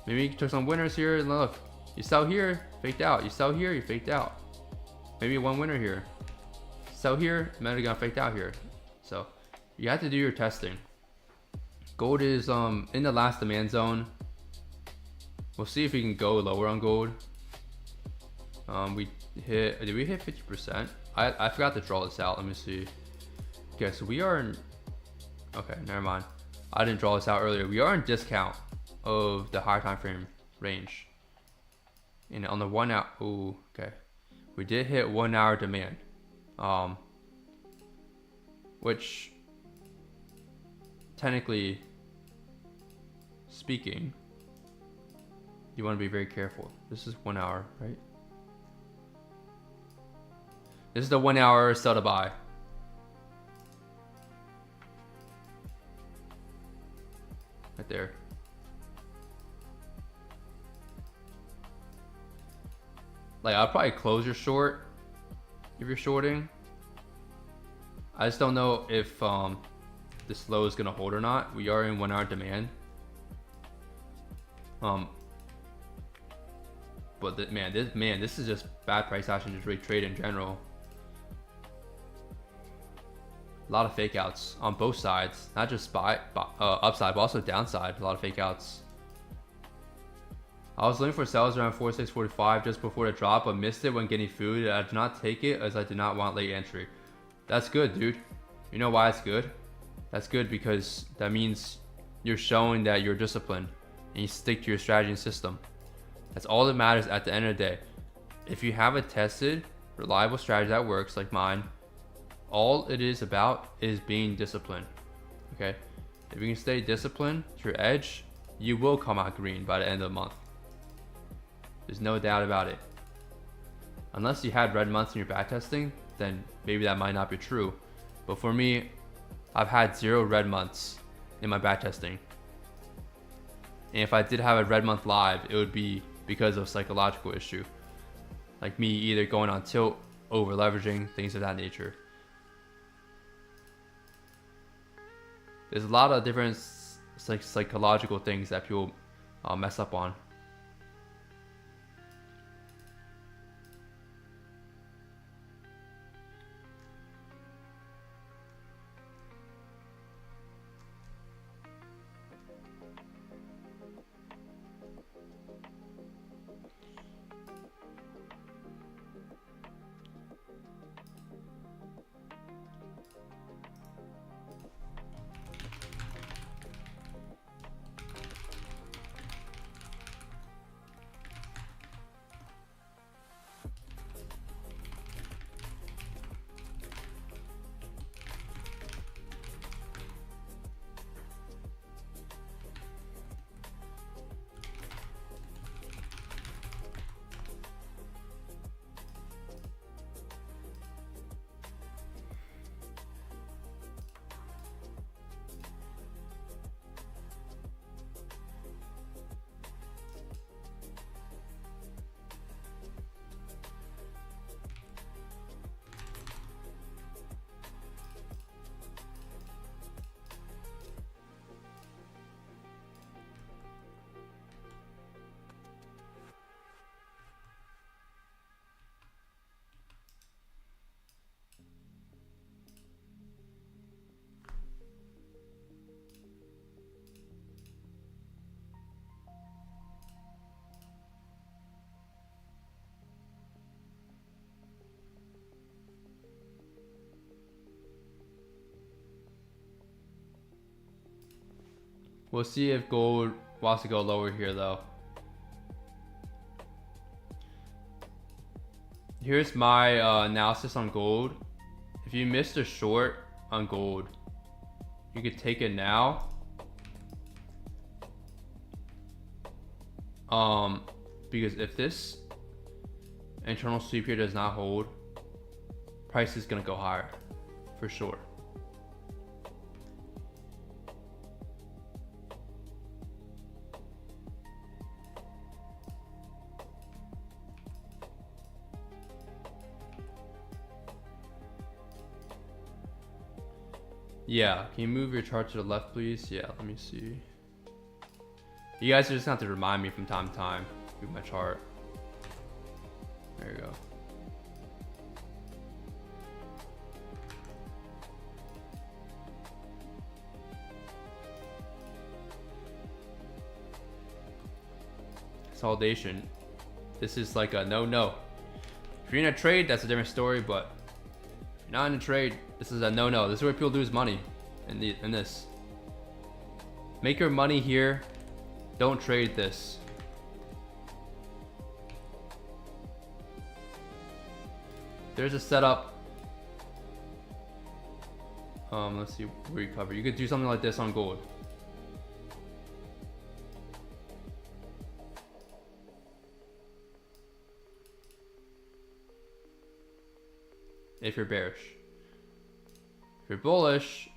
Maybe you took some winners here and look, you sell here, faked out. You sell here, you faked out. Maybe one winner here. Sell here, maybe gonna faked out here. So you have to do your testing. Gold is in the last demand zone. We'll see if we can go lower on gold. Did we hit 50%? I forgot to draw this out. Let me see. Okay, so we are in, okay, never mind. I didn't draw this out earlier. We are in discount of the higher time frame range. And on the 1 hour, ooh, okay. We did hit 1 hour demand. Which technically speaking, you want to be very careful. This is 1 hour, right? This is the 1 hour sell to buy. Right there. Like, I'll probably close your short if you're shorting. I just don't know if this low is gonna hold or not. We are in 1 hour demand. But this is just bad price action, just rate trade in general. A lot of fake outs on both sides, not just upside, but also downside. A lot of fake outs. I was looking for sales around 46.45 just before the drop, but missed it when getting food. I did not take it as I did not want late entry. That's good, dude. You know why it's good? That's good because that means you're showing that you're disciplined and you stick to your strategy and system. That's all that matters at the end of the day. If you have a tested, reliable strategy that works like mine, all it is about is being disciplined. Okay? If you can stay disciplined to your edge, you will come out green by the end of the month. There's no doubt about it. Unless you had red months in your back testing, then maybe that might not be true. But for me, I've had 0 red months in my back testing. And if I did have a red month live, it would be because of psychological issue. Like me either going on tilt, over leveraging, things of that nature. There's a lot of different psychological things that people mess up on. We'll see if gold wants to go lower here though. Here's my analysis on gold. If you missed a short on gold, you could take it now. Because if this internal sweep here does not hold, price is gonna go higher for sure. Yeah, can you move your chart to the left, please? Yeah, let me see. You guys just have to remind me from time to time. Move my chart. There you go. Consolidation. This is like a no-no. If you're in a trade, that's a different story, but if you're not in a trade, this is a no-no. This is where people lose money in this. Make your money here. Don't trade this. There's a setup. Let's see where you cover. You could do something like this on gold. If you're bearish. If you're bullish,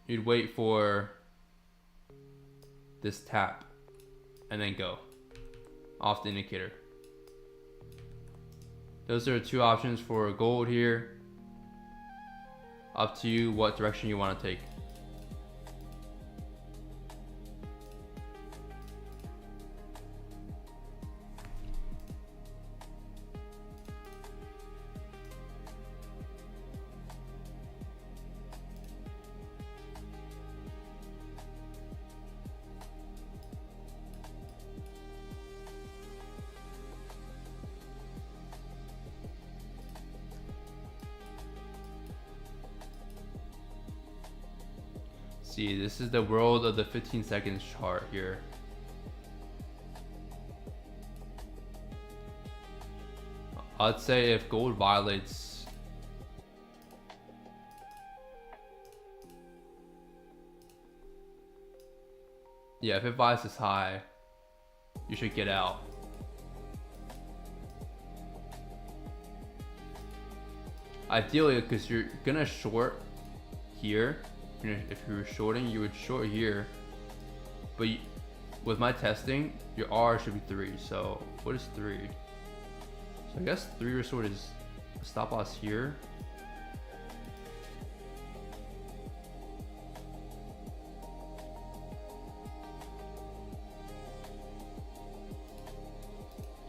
you'd wait for this tap and then go off the indicator. Those are two options for gold here. Up to you what direction you want to take. See, this is the world of the 15 seconds chart here. I'd say if gold violates if it violates this high, you should get out. Ideally, because you're gonna short here. If you were shorting, you would short here, but with my testing, your R should be 3. So what is 3? So I guess 3 or short is a stop loss here.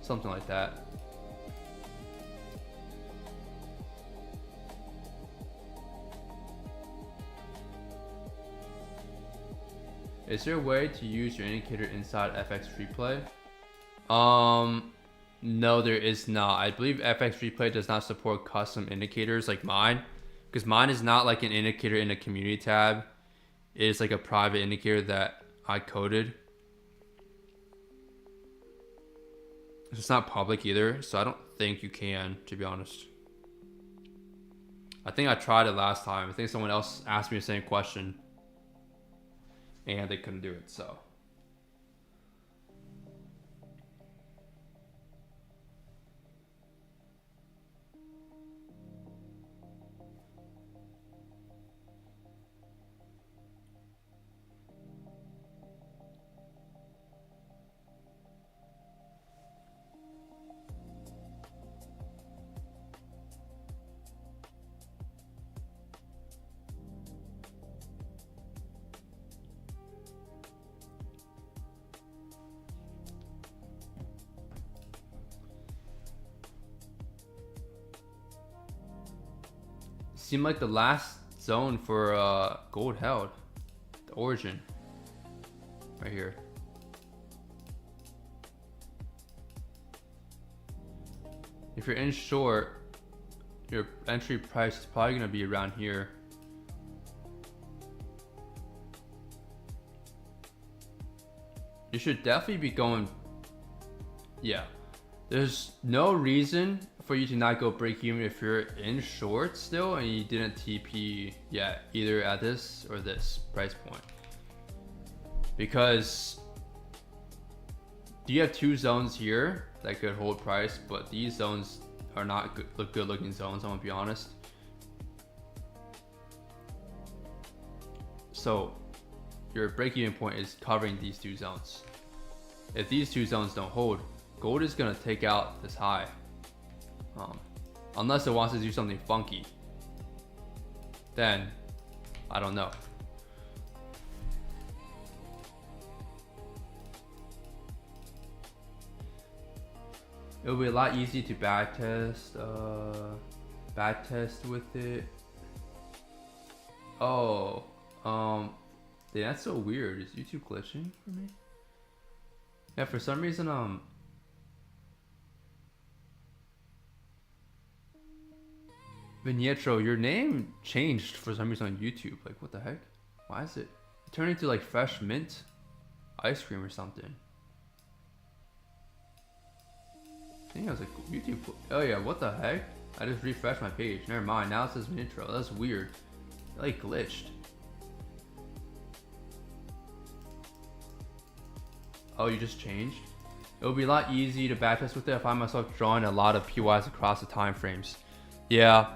Something like that. Is there a way to use your indicator inside FX replay? No, there is not. I believe FX replay does not support custom indicators like mine, because mine is not like an indicator in a community tab. It is like a private indicator that I coded. It's not public either, so I don't think you can, to be honest. I think I tried it last time. I think someone else asked me the same question and they couldn't do it, so. Seemed like the last zone for gold held, the origin, right here. If you're in short, your entry price is probably gonna be around here. you should definitely be going. Yeah, there's no reason for you to not go break even if you're in short still and you didn't TP yet, either at this or this price point, because you have two zones here that could hold price, but these zones are not good looking zones, I'm gonna be honest. So your break-even point is covering these two zones. If these two zones don't hold, gold is gonna take out this high, unless it wants to do something funky. Then I don't know. It will be a lot easier to backtest with it. Oh, yeah, that's so weird. Is YouTube glitching for me? Yeah, for some reason, Vignetro, your name changed for some reason on YouTube. Like, what the heck? Why is it turning into like fresh mint ice cream or something? I think I was like YouTube. Oh yeah, what the heck? I just refreshed my page. Never mind. Now it says Vignetro. That's weird. It like glitched. Oh, you just changed? It would be a lot easier to backtest with it. I find myself drawing a lot of PYs across the time frames. Yeah.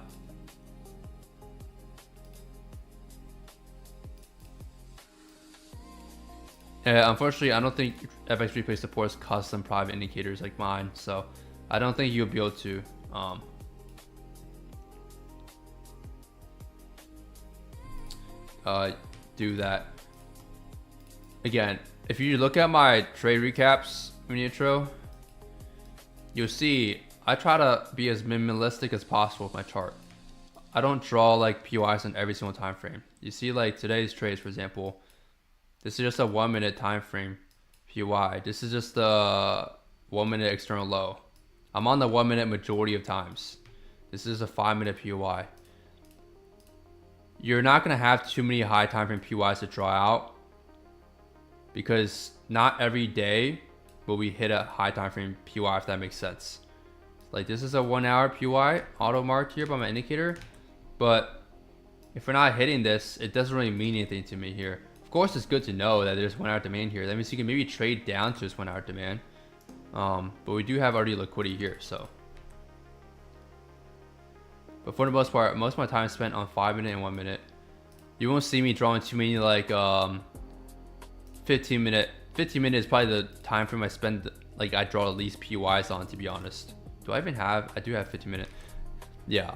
Unfortunately, I don't think FX Replay supports custom private indicators like mine, so I don't think you'll be able to do that. Again, if you look at my trade recaps in the intro, you'll see I try to be as minimalistic as possible with my chart. I don't draw like PYs on every single time frame. You see, like today's trades, for example, this is just a 1 minute time frame PY. This is just a 1 minute external low. I'm on the 1 minute majority of times. This is a 5 minute PY. You're not gonna have too many high time frame PYs to draw out, because not every day will we hit a high time frame PY, if that makes sense. Like, this is a 1 hour PY auto marked here by my indicator, but if we're not hitting this, it doesn't really mean anything to me here. Of course, it's good to know that there's 1 hour demand here. That means you can maybe trade down to this 1 hour demand. But we do have already liquidity here, so. But for the most part, most of my time is spent on 5 minute and 1 minute. You won't see me drawing too many like 15 minute. 15 minutes is probably the time frame I spend, like I draw the least PYs on, to be honest. Do I even have? I do have 15 minute. Yeah.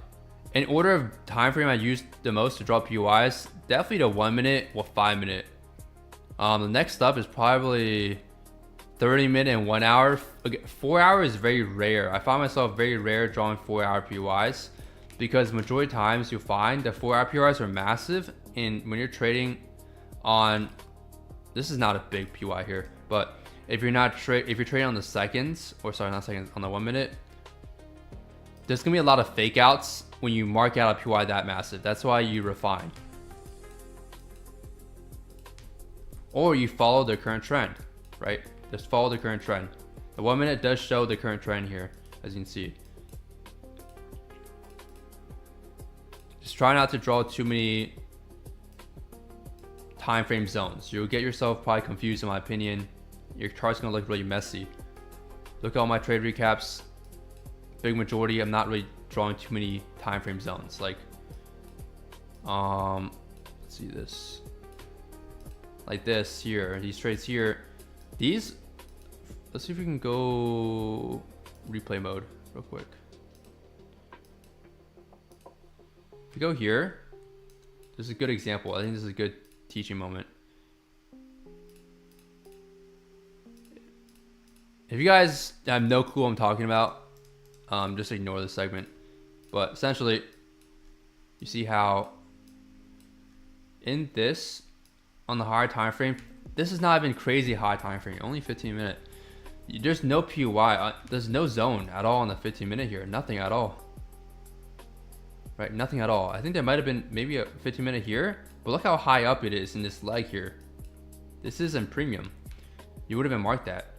In order of time frame I use the most to draw PYs, definitely the 1 minute or 5 minute. The next up is probably 30 minute and 1 hour. 4 hours is very rare. I find myself very rare drawing 4 hour PYs, because majority of times you'll find the 4 hour PYs are massive, and when you're trading on, this is not a big PY here, but if you're trading on the seconds, or sorry, not seconds, on the 1 minute, there's gonna be a lot of fake outs when you mark out a PY that massive. That's why you refine, or you follow the current trend, right? Just follow the current trend. The 1 minute does show the current trend here, as you can see. Just try not to draw too many time frame zones. You'll get yourself probably confused, in my opinion. Your chart's gonna look really messy. Look at all my trade recaps. Big majority, I'm not really drawing too many time frame zones. Like, let's see this. Like this here, these trades here. These, let's see if we can go replay mode real quick. If we go here, this is a good example. I think this is a good teaching moment. If you guys have no clue what I'm talking about, just ignore this segment. But essentially, you see how in this, on the higher time frame, this is not even crazy high time frame, only 15 minute. There's no PY, there's no zone at all on the 15 minute here, nothing at all. Right, nothing at all. I think there might have been maybe a 15 minute here, but look how high up it is in this leg here. This isn't premium. You would have been marked that.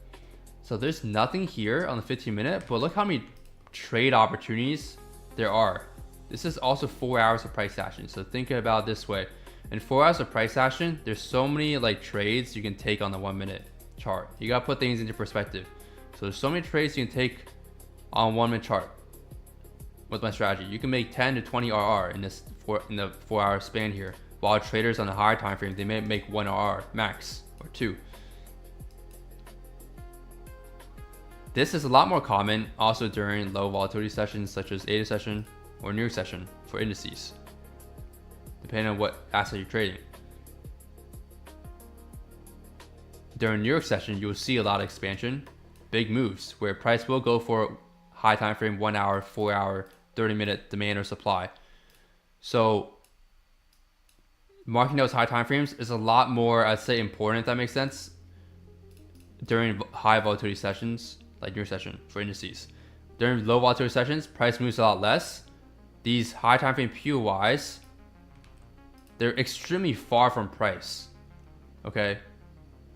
So there's nothing here on the 15 minute, but look how many trade opportunities there are. This is also 4 hours of price action. So think about it this way. In 4 hours of price action, there's so many like trades you can take on the 1 minute chart. You gotta put things into perspective. So there's so many trades you can take on 1 minute chart with my strategy. You can make 10 to 20 RR in the 4 hour span here. While traders on the higher time frame, they may make 1 RR max or 2. This is a lot more common also during low volatility sessions such as ADA session or New York session for indices, depending on what asset you're trading. During New York session, you'll see a lot of expansion, big moves where price will go for high time frame, 1 hour, 4 hour, 30 minute demand or supply. So marking those high time frames is a lot more, I'd say, important, if that makes sense, during high volatility sessions like New York session for indices. During low volatility sessions, price moves a lot less. These high time frame POIs, they're extremely far from price. Okay,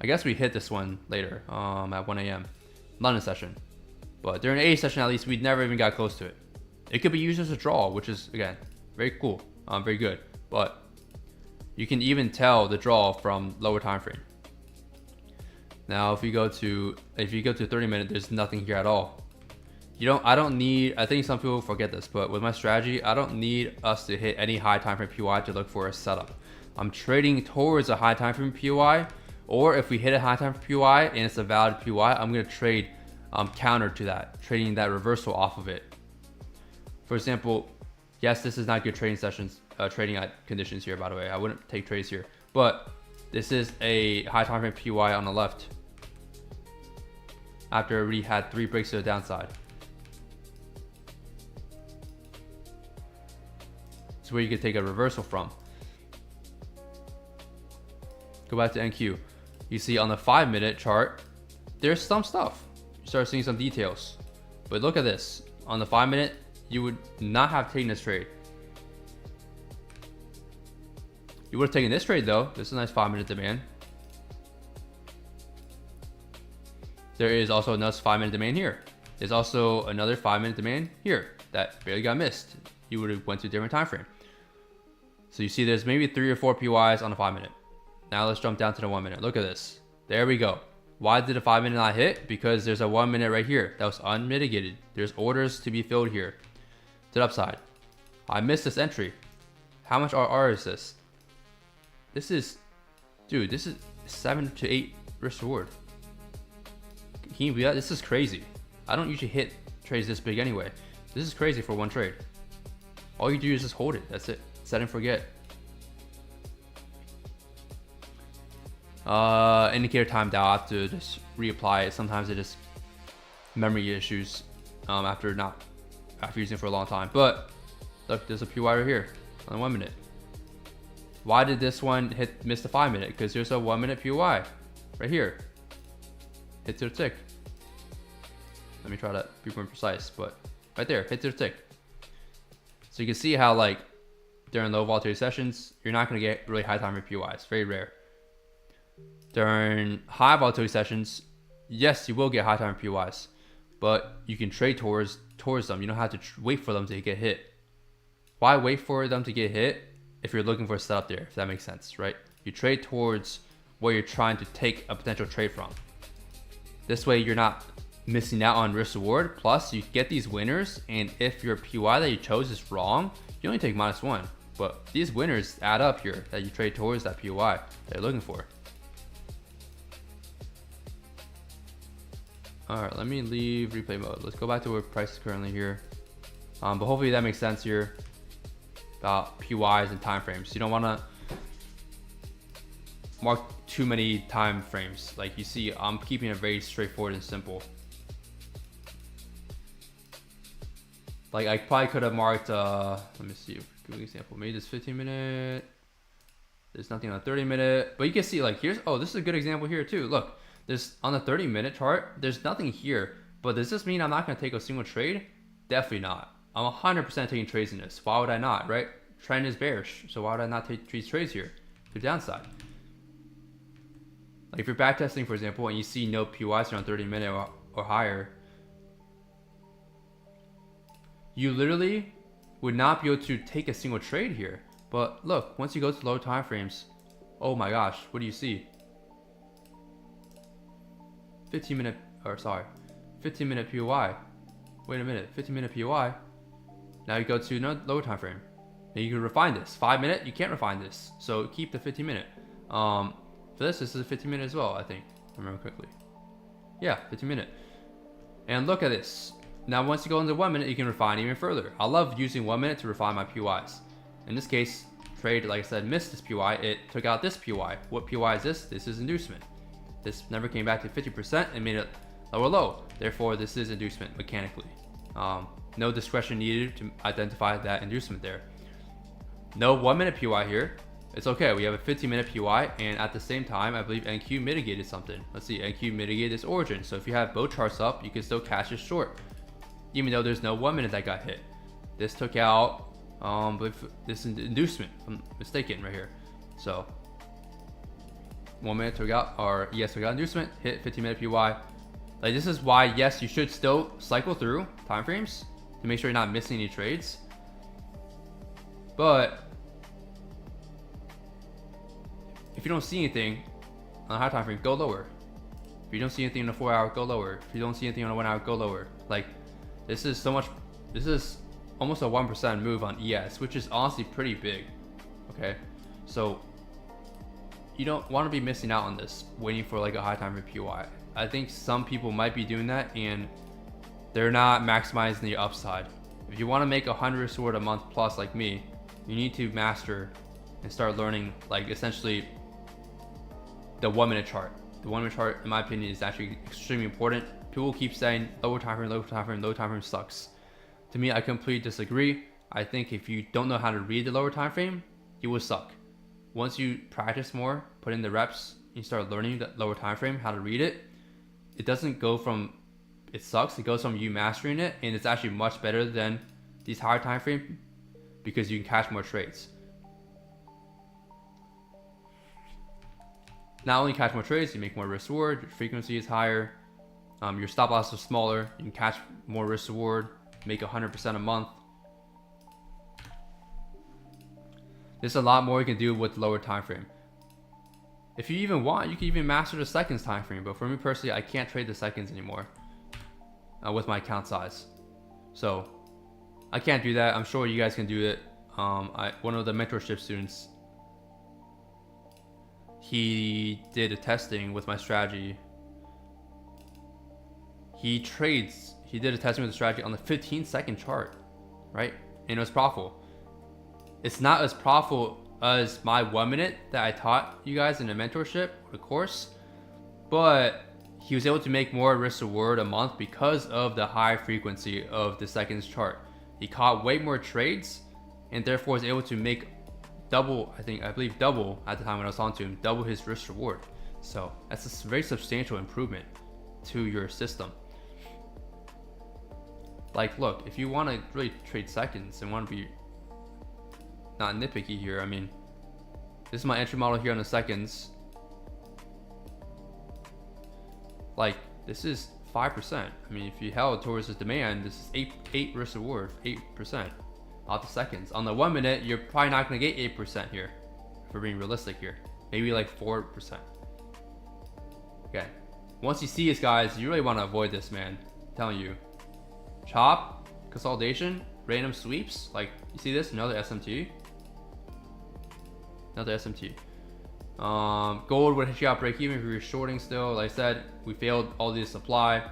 I guess we hit this one later at 1 a.m. London session, but during the A session, at least, we never even got close to it. It could be used as a draw, which is again very cool, very good. But you can even tell the draw from lower time frame. Now, if you go to 30 minute, there's nothing here at all. I don't need, I think some people forget this, but with my strategy, I don't need us to hit any high time frame POI to look for a setup. I'm trading towards a high time frame POI, or if we hit a high time frame POI and it's a valid POI, I'm gonna trade counter to that, trading that reversal off of it. For example, yes, this is not good trading sessions, trading at conditions here, by the way. I wouldn't take trades here, but this is a high time frame POI on the left after we had 3 breaks to the downside. It's where you could take a reversal from. Go back to NQ. You see on the 5 minute chart, there's some stuff. You start seeing some details. But look at this. On the 5 minute, you would not have taken this trade. You would have taken this trade though. This is a nice 5 minute demand. There is also another 5 minute demand here. There's also another 5 minute demand here that barely got missed. You would have went to a different time frame. So you see there's maybe 3 or 4 PYs on the 5 minute. Now let's jump down to the 1 minute. Look at this. There we go. Why did the 5 minute not hit? Because there's a 1 minute right here that was unmitigated. There's orders to be filled here to the upside. I missed this entry. How much RR is this? This is, dude, this is 7 to 8 risk reward. Can you believe that? This is crazy. I don't usually hit trades this big anyway. This is crazy for one trade. All you do is just hold it. That's it. Set and forget. Indicator timed out. I have to just reapply it. Sometimes it just memory issues after using it for a long time. But look, there's a PY right here on the 1 minute. Why did this one miss the 5 minute? Because there's a 1 minute PY right here. Hit to the tick. Let me try to be more precise, but right there, hit to the tick. So you can see how like during low volatility sessions, you're not going to get really high time frame PYs. Very rare. During high volatility sessions, yes, you will get high time frame PYs, but you can trade towards them. You don't have to wait for them to get hit. Why wait for them to get hit if you're looking for a setup there, if that makes sense, right? You trade towards where you're trying to take a potential trade from. This way you're not missing out on risk reward. Plus you get these winners, and if your PY that you chose is wrong, you only take -1. But these winners add up here that you trade towards that PY that you're looking for. All right, let me leave replay mode. Let's go back to where price is currently here. But hopefully that makes sense here about PYs and time frames. You don't want to mark too many time frames. Like you see, I'm keeping it very straightforward and simple. Like I probably could have marked, let me see, give me an example. Maybe this 15 minute, there's nothing on the 30 minute, but you can see like here's, oh, this is a good example here too. Look, there's on the 30 minute chart, there's nothing here, but does this mean I'm not going to take a single trade? Definitely not. I'm 100% taking trades in this. Why would I not, right? Trend is bearish, so why would I not take these trades here to the downside? Like if you're backtesting, for example, and you see no PYs around 30 minute or higher, you literally would not be able to take a single trade here. But look, once you go to lower time frames, oh my gosh, what do you see? 15 minute POI. Wait a minute, 15 minute POI. Now you go to another lower time frame. Now you can refine this. 5 minute, you can't refine this. So keep the 15 minute. For this is a 15 minute as well, I think. If I remember quickly. Yeah, 15 minute. And look at this. Now once you go into 1 minute, you can refine even further. I love using 1 minute to refine my POIs. In this case, trade, like I said, missed this POI. It took out this POI. What POI is this? This is inducement. This never came back to 50% and made it lower low. Therefore, this is inducement mechanically. No discretion needed to identify that inducement there. No 1 minute POI here. It's okay. We have a 15 minute POI, and at the same time, I believe NQ mitigated something. Let's see, NQ mitigated this origin. So if you have both charts up, you can still catch it short, even though there's no 1 minute that got hit. This took out, this inducement, if I'm mistaken, right here. So 1 minute took out, or yes, we got inducement, hit 15 minute POI. Like this is why, yes, you should still cycle through time frames to make sure you're not missing any trades. But if you don't see anything on a high time frame, go lower. If you don't see anything in a 4 hour, go lower. If you don't see anything on a 1 hour, go lower. Like this is so much. This is almost a 1% move on ES, which is honestly pretty big. Okay, so you don't want to be missing out on this, waiting for like a high time frame POI. I think some people might be doing that and they're not maximizing the upside. If you want to make 100 sword a month plus like me, you need to master and start learning like essentially the 1 minute chart. The 1 minute chart, in my opinion, is actually extremely important. People keep saying lower time frame, lower time frame, lower time frame sucks. To me, I completely disagree. I think if you don't know how to read the lower time frame, you will suck. Once you practice more, put in the reps, you start learning that lower time frame, how to read it. It doesn't go from it sucks. It goes from you mastering it, and it's actually much better than these higher time frame because you can catch more trades. Not only catch more trades, you make more risk reward. Your frequency is higher. Your stop loss is smaller. You can catch more risk reward. Make 100% a month. There's a lot more you can do with lower time frame. If you even want, you can even master the seconds time frame. But for me personally, I can't trade the seconds anymore with my account size. So I can't do that. I'm sure you guys can do it. One of the mentorship students, he did a testing with my strategy. He did a testing with the strategy on the 15-second chart, right? And it was profitable. It's not as profitable as my 1 minute that I taught you guys in the mentorship, the course, but he was able to make more risk reward a month because of the high frequency of the seconds chart. He caught way more trades and therefore was able to make double, I believe double at the time when I was on to him, double his risk reward. So that's a very substantial improvement to your system. Like, look, if you want to really trade seconds and want to be not nitpicky here, I mean, this is my entry model here on the seconds. Like, this is 5%. I mean, if you held towards the demand, this is 8 risk reward, 8% off the seconds. On the 1 minute, you're probably not going to get 8% here, if we're being realistic here. Maybe like 4%. Okay. Once you see this, guys, you really want to avoid this, man. I'm telling you. Chop, consolidation, random sweeps. Like, you see this? Another SMT. Another SMT. Gold would hit you out break even if we were shorting still. Like I said, we failed all this supply.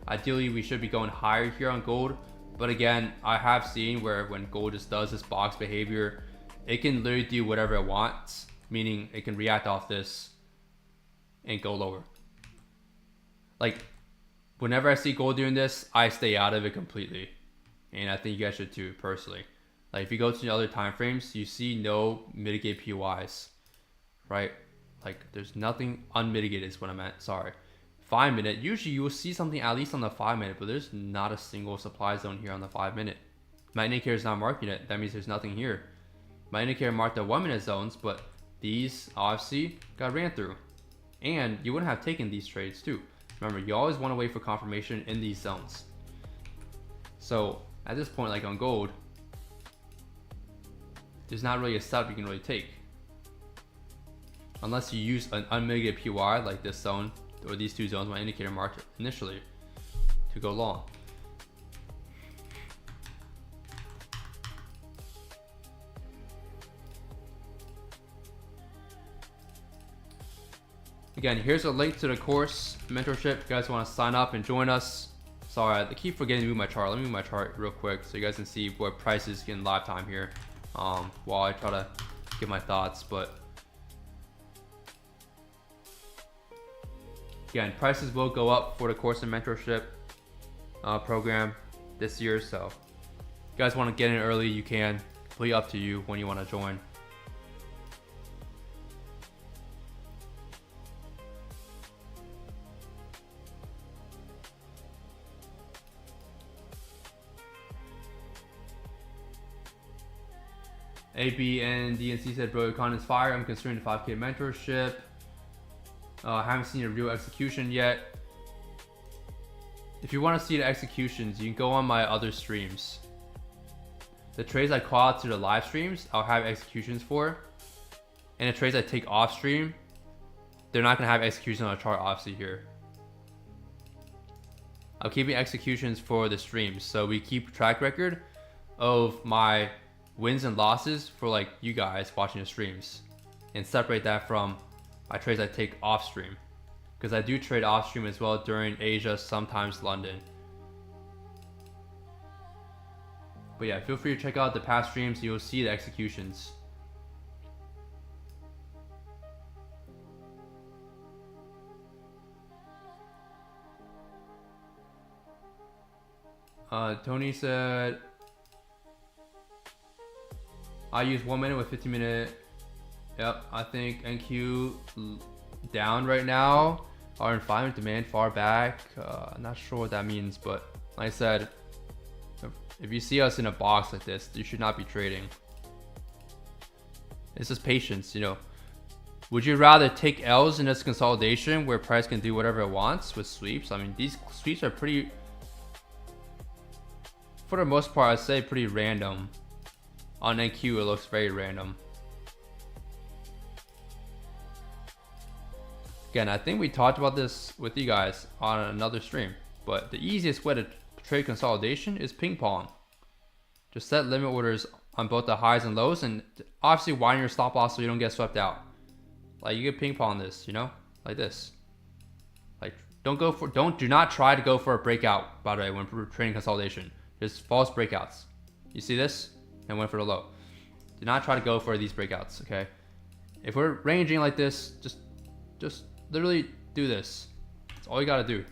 Ideally, we should be going higher here on gold. But again, I have seen where when gold just does this box behavior, it can literally do whatever it wants. Meaning it can react off this and go lower. Like, whenever I see gold doing this, I stay out of it completely. And I think you guys should too, personally. Like, if you go to the other time frames, you see no mitigate POIs, right? Like, there's nothing unmitigated is what I meant, sorry. 5 minute, usually you will see something at least on the 5 minute, but there's not a single supply zone here on the 5 minute. My indicator is not marking it, that means there's nothing here. My indicator marked the 1 minute zones, but these obviously got ran through. and you wouldn't have taken these trades too. Remember, you always want to wait for confirmation in these zones. So at this point, like on gold, there's not really a setup you can really take unless you use an unmitigated PY like this zone or these two zones my indicator marked initially to go long. Again, here's a link to the course mentorship. If you guys want to sign up and join us. Sorry, I keep forgetting to move my chart. Let me move my chart real quick so you guys can see what prices in live time here while I try to give my thoughts. But again, prices will go up for the course and mentorship program this year. So if you guys want to get in early, you can. Completely up to you when you want to join. AB and DNC said, bro, your content's fire. I'm considering the 5K mentorship. Haven't seen a real execution yet. If you want to see the executions, you can go on my other streams. The trades I call out to the live streams, I'll have executions for. And the trades I take off stream, they're not going to have execution on the chart obviously here. I'm keeping executions for the streams. So we keep track record of my wins and losses for like you guys watching the streams and separate that from my trades I take off stream, because I do trade off stream as well during Asia, sometimes London. But yeah, feel free to check out the past streams. You'll see the executions. Tony said, I use 1 minute with 15 minute. Yep, I think NQ down right now. Are in 5 minute demand far back. Not sure what that means, but like I said, if you see us in a box like this, you should not be trading. It's just patience, you know. Would you rather take L's in this consolidation where price can do whatever it wants with sweeps? I mean, these sweeps are pretty, for the most part, I'd say pretty random. On NQ, it looks very random. Again, I think we talked about this with you guys on another stream, but the easiest way to trade consolidation is ping pong. Just set limit orders on both the highs and lows, and obviously widen your stop loss so you don't get swept out. Like you can ping pong this, you know, like this. Like do not try to go for a breakout, by the way, when we're trading consolidation. Just false breakouts. You see this? And went for the low. Do not try to go for these breakouts, okay? If we're ranging like this, just literally do this. That's all you gotta do.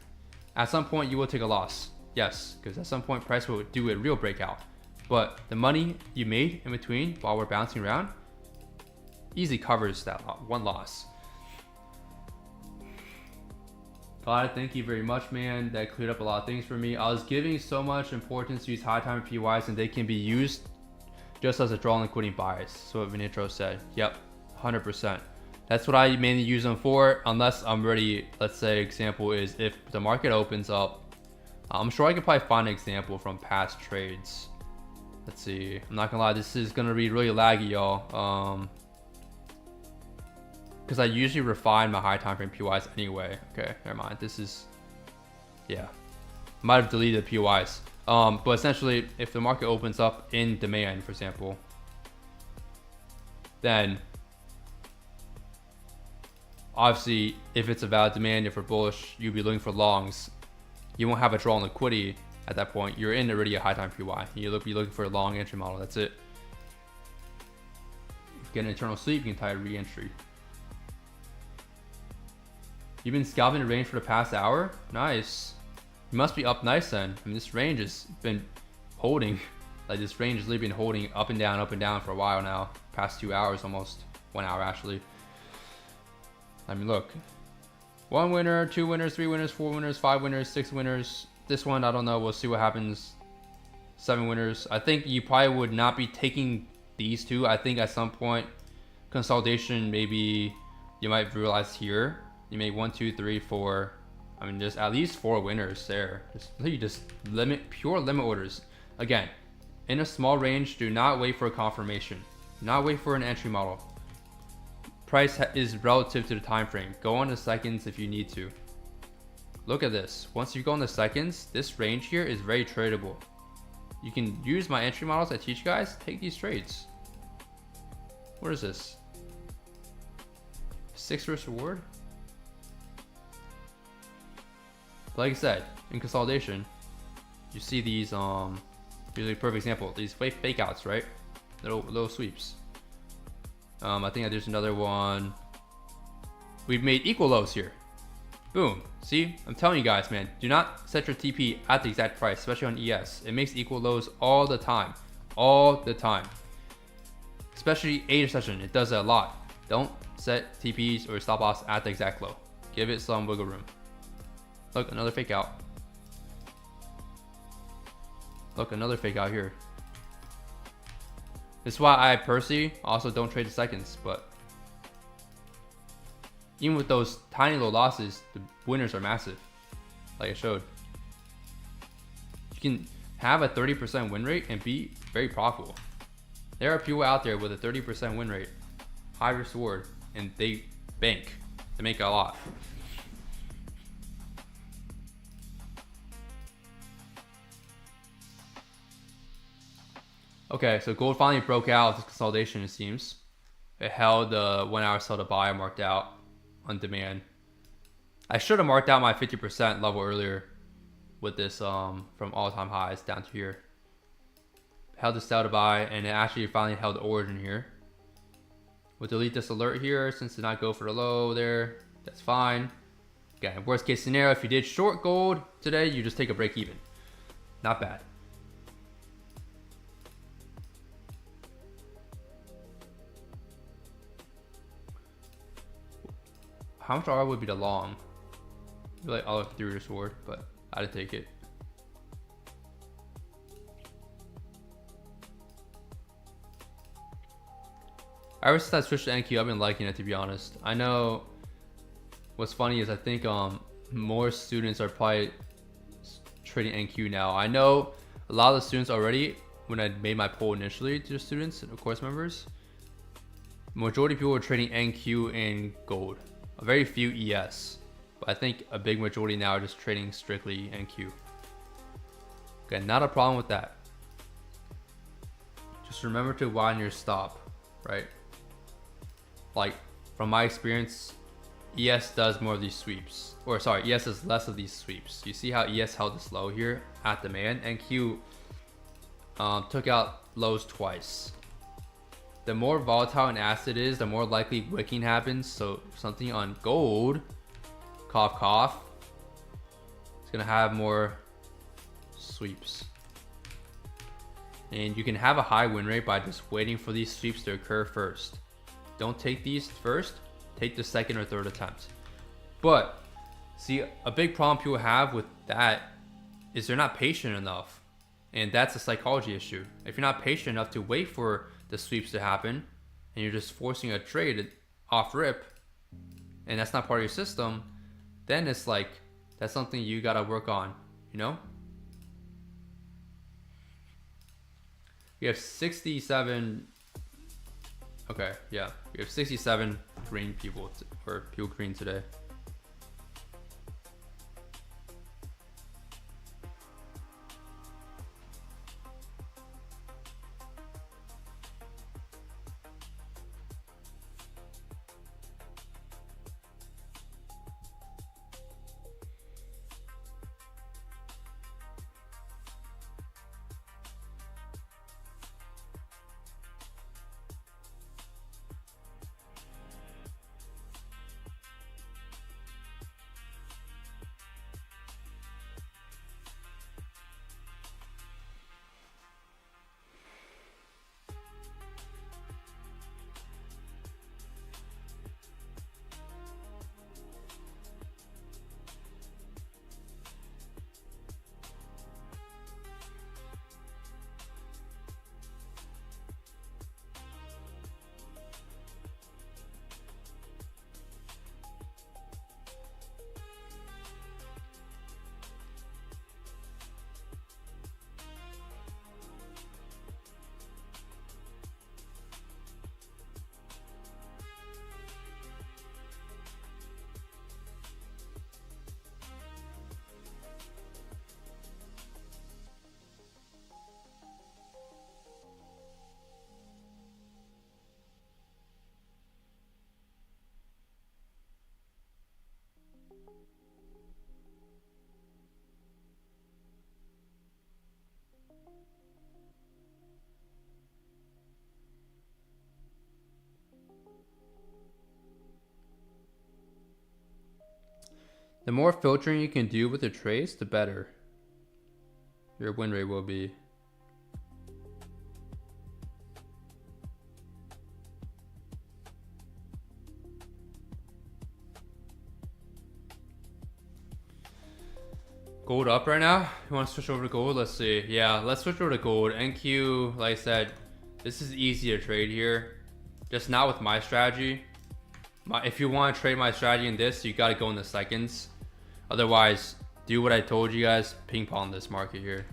At some point, you will take a loss. Yes, because at some point, price will do a real breakout. But the money you made in between while we're bouncing around easily covers that one loss. God, thank you very much, man. That cleared up a lot of things for me. I was giving so much importance to these high time PYs, and they can be used just as a draw liquidity bias. So what Vinitro said. Yep, 100%. That's what I mainly use them for, unless I'm ready. Let's say example is if the market opens up. I'm sure I could probably find an example from past trades. Let's see. I'm not gonna lie, this is gonna be really laggy, y'all. Because I usually refine my high time frame PYs anyway. Okay, never mind. This is, yeah. Might have deleted the PYs. But essentially, if the market opens up in demand, for example, then obviously, if it's a valid demand, if we're bullish, you'll be looking for longs. You won't have a draw on liquidity at that point. You're in already a high time PY. You'll be looking for a long entry model. That's it. If you get an internal sweep, you can tie a re-entry. You've been scalping the range for the past hour? Nice. You must be up nice then. I mean, this range has been holding. Like this range has literally been holding up and down for a while now. Past 2 hours, almost 1 hour actually. I mean, look. 1 winner, 2 winners, 3 winners, 4 winners, 5 winners, 6 winners. This one, I don't know. We'll see what happens. 7 winners. I think you probably would not be taking these two. I think at some point, consolidation, maybe you might realize here You make 1, 2, 3, 4. I mean, just at least 4 winners there. Just pure limit orders. Again, in a small range, do not wait for a confirmation. Do not wait for an entry model. Price is relative to the time frame. Go on the seconds if you need to. Look at this. Once you go on the seconds, this range here is very tradable. You can use my entry models I teach you guys. Take these trades. What is this? 6 risk reward? Like I said, in consolidation, you see these usually perfect example, these fake outs, right? Little sweeps. I think there's another one. We've made equal lows here. Boom. See, I'm telling you guys, man, do not set your TP at the exact price, especially on ES. It makes equal lows all the time. All the time. Especially 8 session, it does it a lot. Don't set TPs or stop loss at the exact low. Give it some wiggle room. Look, another fake out. Look, another fake out here. This is why I personally also don't trade the seconds, but even with those tiny little losses, the winners are massive, like I showed. You can have a 30% win rate and be very profitable. There are people out there with a 30% win rate, high risk reward, and they bank. They make a lot. Okay, so gold finally broke out with this consolidation, it seems. It held the 1 hour sell to buy marked out on demand. I should have marked out my 50% level earlier with this from all-time highs down to here. Held the sell to buy, and it actually finally held the origin here. We'll delete this alert here since it did not go for the low there. That's fine. Again, worst case scenario, if you did short gold today, you just take a break even. Not bad. How much R would be the long? Like all of 3 risk reward, but I had to take it. Ever since I switched to NQ, I've been liking it, to be honest. I know what's funny is I think more students are probably trading NQ now. I know a lot of the students already, when I made my poll initially to the students and course members, majority of people were trading NQ and gold. A very few ES, but I think a big majority now are just trading strictly NQ. Okay, not a problem with that. Just remember to widen your stop, right? Like, from my experience, ES does more of these sweeps. Or sorry, ES does less of these sweeps. You see how ES held this low here at demand? NQ took out lows twice. The more volatile an asset is, the more likely wicking happens. So something on gold, cough cough, it's gonna have more sweeps. And you can have a high win rate by just waiting for these sweeps to occur first. Don't take these first, take the second or third attempt. But see, a big problem people have with that is they're not patient enough. And that's a psychology issue. If you're not patient enough to wait for the sweeps to happen and you're just forcing a trade off rip and that's not part of your system, then it's like that's something you gotta work on, you know? We have 67. Okay, yeah, we have 67 green people or people green today. The more filtering you can do with the trades, the better your win rate will be. Gold up right now? You want to switch over to gold? Let's see. Yeah, let's switch over to gold. NQ, like I said, this is easy to trade here. Just not with my strategy. If you want to trade my strategy in this, you got to go in the seconds. Otherwise, do what I told you guys. Ping pong this market here.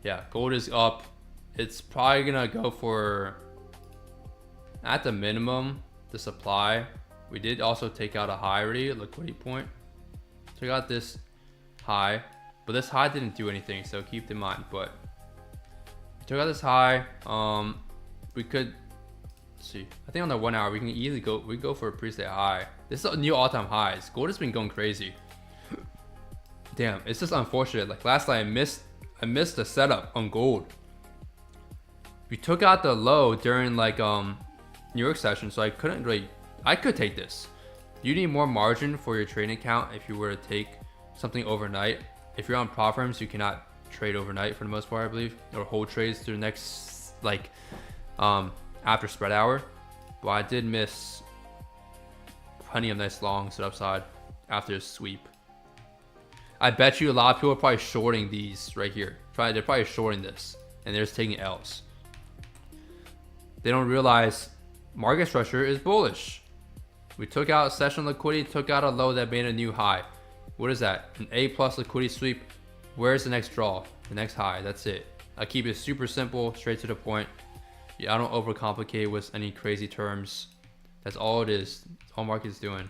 Yeah, gold is up. It's probably going to go for, at the minimum, the supply. We did also take out a high already, liquidity point. Took out this high, but this high didn't do anything, so keep in mind. But we took out this high. We could see, I think on the 1 hour we can easily go for a pre-state high. This is a new all-time highs. Gold has been going crazy. Damn, it's just unfortunate. Like last night I missed the setup on gold. We took out the low during like New York session, so I couldn't really, I could take this. You need more margin for your trading account if you were to take something overnight. If you're on prop firms, you cannot trade overnight for the most part, I believe, or hold trades to the next like after spread hour. But I did miss plenty of nice longs to the upside after a sweep. I bet you a lot of people are probably shorting these right here. They're probably shorting this and they're just taking L's. They don't realize market structure is bullish. We took out session liquidity, took out a low that made a new high. What is that? An A plus liquidity sweep. Where's the next draw? The next high. That's it. I keep it super simple, straight to the point. Yeah, I don't overcomplicate with any crazy terms. That's all it is. That's all market's doing.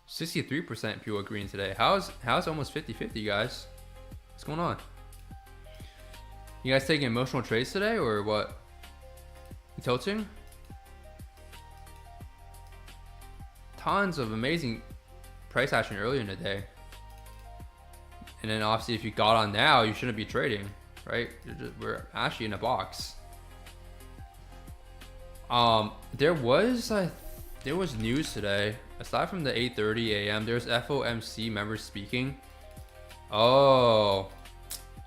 %63% people agreeing today. How's almost 50-50, guys? What's going on? You guys taking emotional trades today or what? You tilting? Tons of amazing price action earlier in the day. And then obviously if you got on now, you shouldn't be trading, right? We're actually in a box. There was news today. Aside from the 8:30 a.m., there's FOMC members speaking. Oh,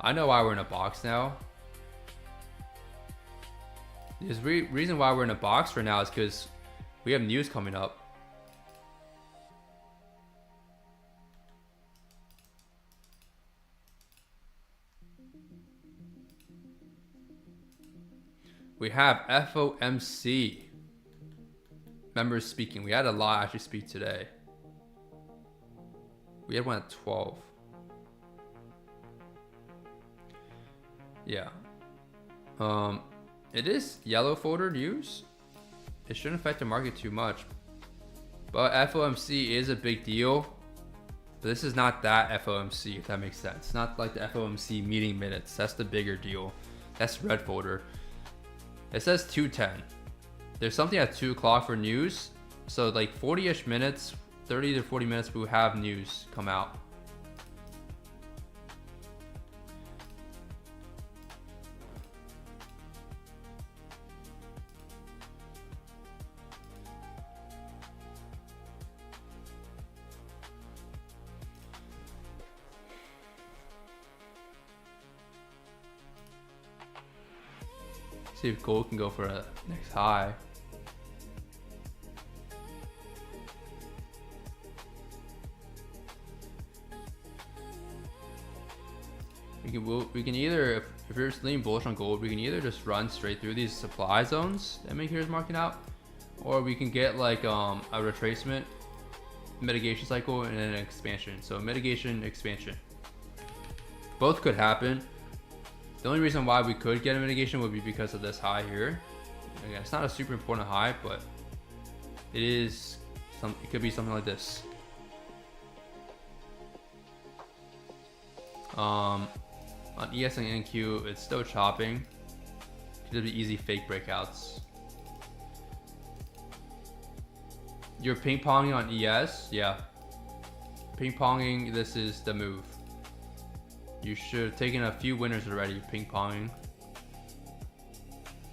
I know why we're in a box now. The reason why we're in a box right now is because we have news coming up. We have FOMC members speaking. We had a lot actually speak today. We had one at 12. Yeah. It is yellow folder news. It shouldn't affect the market too much. But FOMC is a big deal. But this is not that FOMC, if that makes sense. Not like the FOMC meeting minutes. That's the bigger deal. That's red folder. It says 2:10. There's something at 2 o'clock for news. So like 40-ish minutes, 30 to 40 minutes, we'll have news come out. See if gold can go for a next high. We can either, if you're leaning bullish on gold, we can either just run straight through these supply zones that make here's marking out, or we can get like a retracement, mitigation cycle, and then an expansion. So mitigation, expansion. Both could happen. The only reason why we could get a mitigation would be because of this high here. Again, it's not a super important high, but it is it could be something like this. On ES and NQ, it's still chopping. Could be easy fake breakouts. You're ping ponging on ES, yeah. ping-ponging, this is the move. You should have taken a few winners already, ping-ponging.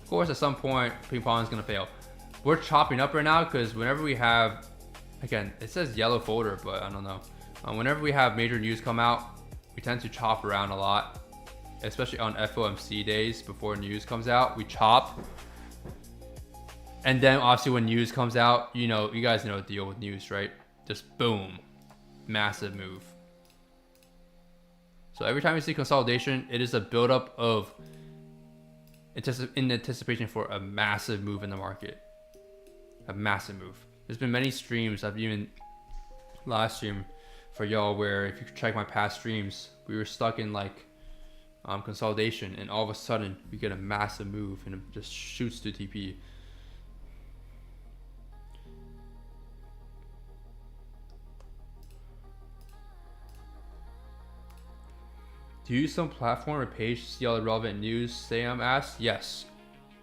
Of course, at some point, ping-pong is going to fail. We're chopping up right now because whenever we have, again, it says yellow folder, but I don't know. Whenever we have major news come out, we tend to chop around a lot, especially on FOMC days before news comes out. We chop. And then obviously when news comes out, you know, you guys know the deal with news, right? Just boom, massive move. So every time you see consolidation, it is a buildup of in anticipation for a massive move in the market. A massive move. There's been many streams, I've even live stream for y'all where if you check my past streams, we were stuck in like consolidation, and all of a sudden we get a massive move and it just shoots to TP. Do you use some platform or page to see all the relevant news? Sam asked. Yes.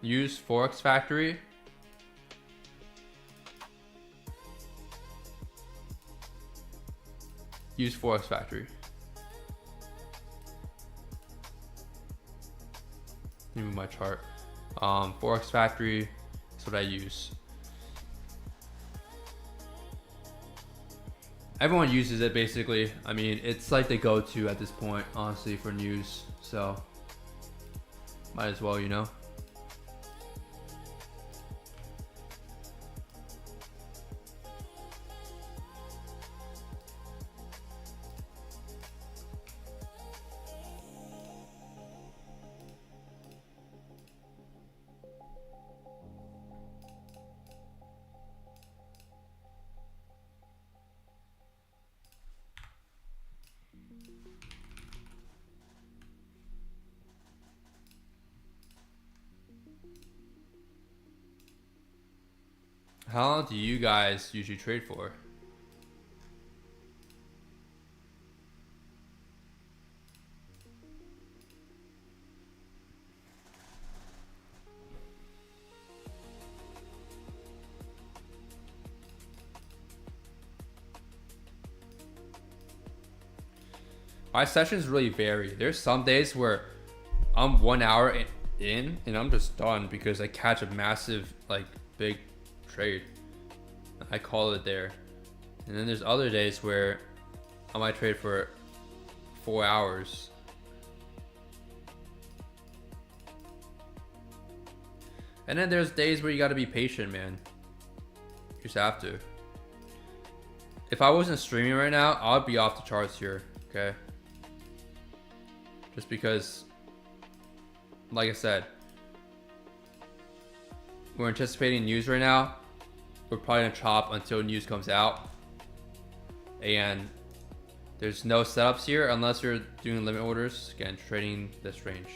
Use Forex Factory. Use Forex Factory. Let me move my chart. Forex Factory is what I use. Everyone uses it basically. I mean, it's like the go-to at this point, honestly, for news. So, might as well, you know. How long do you guys usually trade for? My sessions really vary. There's some days where I'm 1 hour in and I'm just done because I catch a massive, like, big trade. I call it there. And then there's other days where I might trade for 4 hours. And then there's days where you gotta be patient, man. You just have to. If I wasn't streaming right now, I'd be off the charts here, okay? Just because, like I said, we're anticipating news right now. We're probably gonna chop until news comes out. And there's no setups here unless you're doing limit orders. Again, trading this range.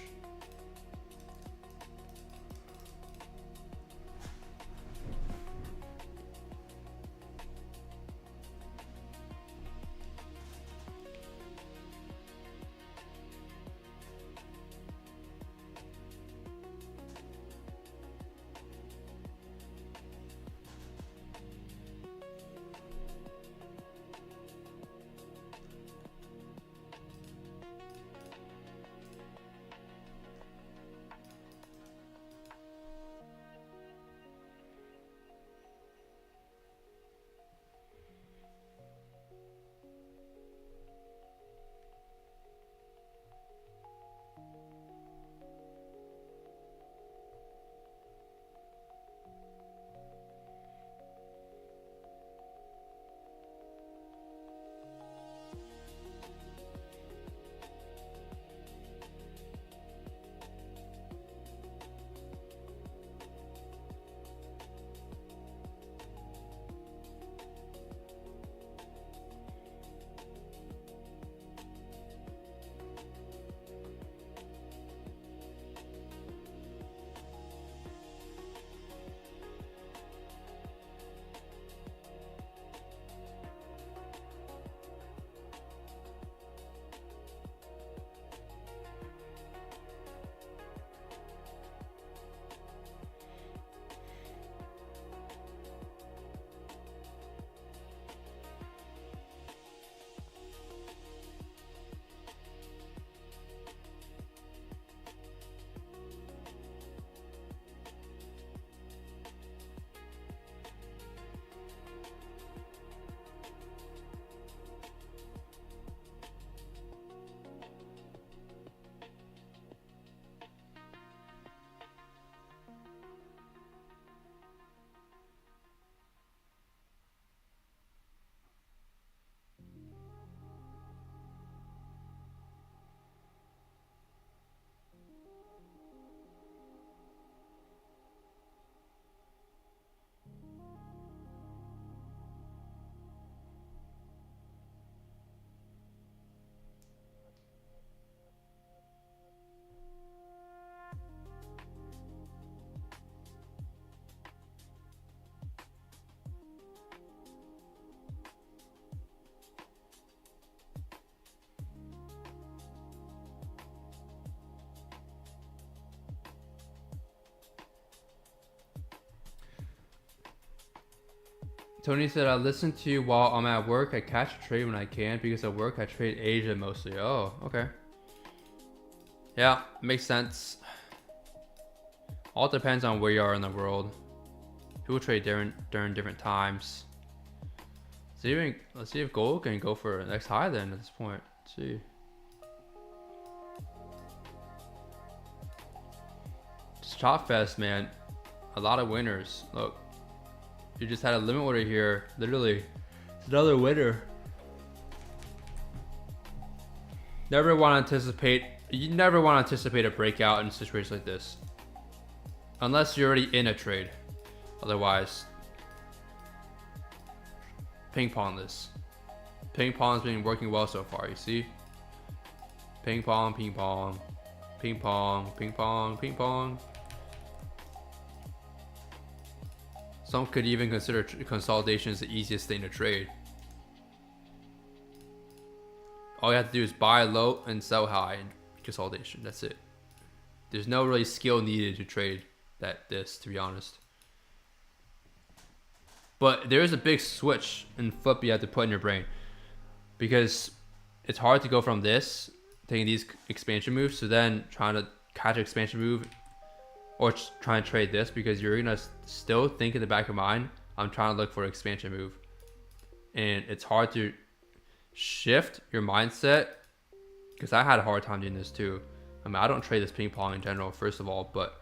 Tony said, I listen to you while I'm at work. I catch a trade when I can. Because at work, I trade Asia mostly. Oh, okay. Yeah, makes sense. All depends on where you are in the world. People trade during different times. Let's see if gold can go for the next high then at this point. Let's see. Just chop fest, man. A lot of winners. Look, you just had a limit order here. Literally, it's another winner. Never want to anticipate. You never want to anticipate a breakout in situations like this, unless you're already in a trade. Otherwise, ping pong this. Ping pong's been working well so far. You see, ping pong, ping pong, ping pong, ping pong, ping pong. Some could even consider consolidation as the easiest thing to trade. All you have to do is buy low and sell high in consolidation. That's it. There's no really skill needed to trade this, to be honest. But there is a big switch in flip you have to put in your brain, because it's hard to go from this, taking these expansion moves, to then trying to catch an expansion move or trying to trade this, because you're gonna still think in the back of your mind, I'm trying to look for an expansion move. And it's hard to shift your mindset, because I had a hard time doing this too. I mean, I don't trade this ping pong in general, first of all, but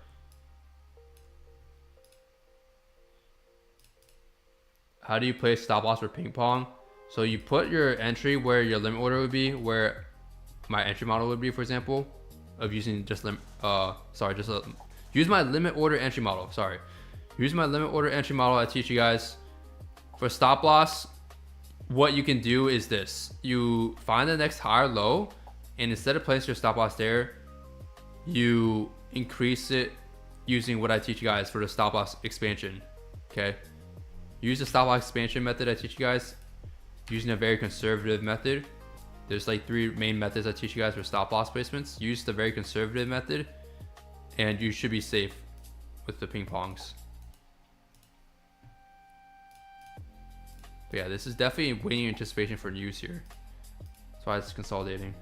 how do you play stop loss for ping pong? So you put your entry where your limit order would be, where my entry model would be, for example, of using just use my limit order entry model. Use my limit order entry model I teach you guys. For stop loss, what you can do is this. You find the next higher low, and instead of placing your stop loss there, you increase it using what I teach you guys for the stop loss expansion. Okay? Use the stop loss expansion method I teach you guys using a very conservative method. There's like 3 main methods I teach you guys for stop loss placements. Use the very conservative method, and you should be safe with the ping pongs. But yeah, this is definitely waiting anticipation for news here. That's why it's consolidating.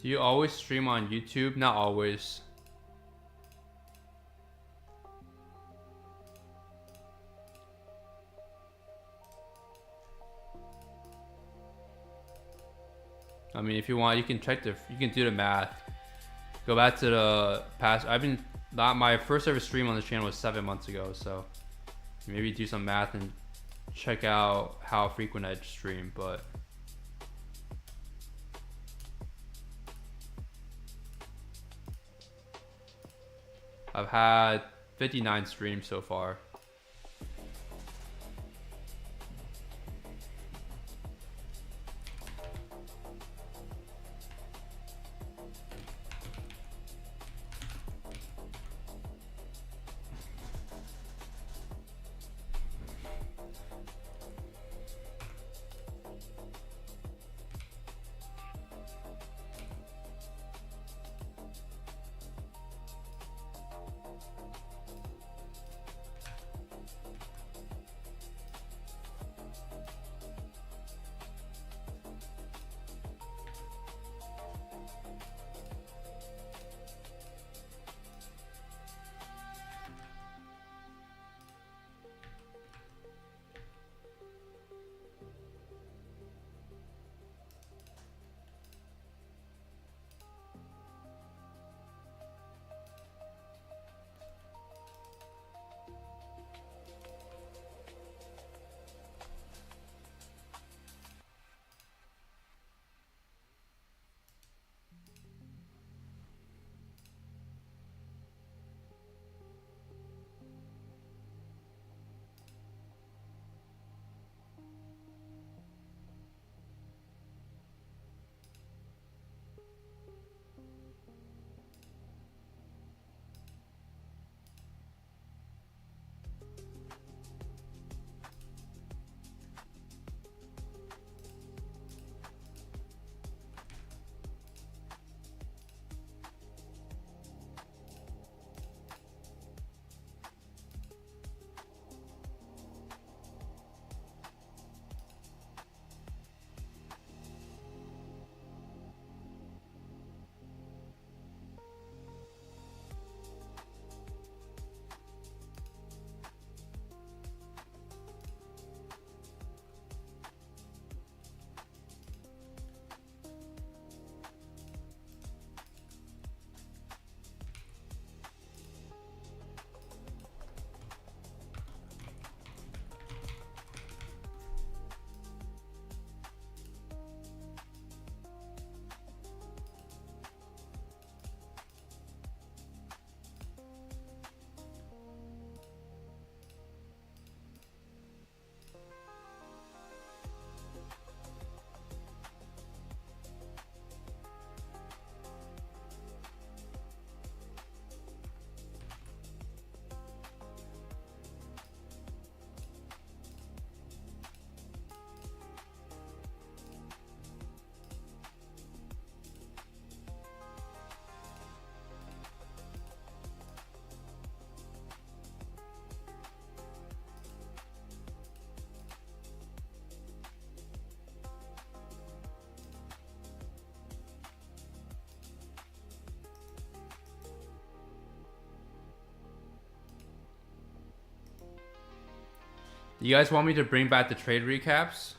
Do you always stream on YouTube? Not always. I mean, if you want, you can do the math. Go back to the past. My first ever stream on this channel was 7 months ago, so maybe do some math and check out how frequent I stream, but I've had 59 streams so far. You guys want me to bring back the trade recaps?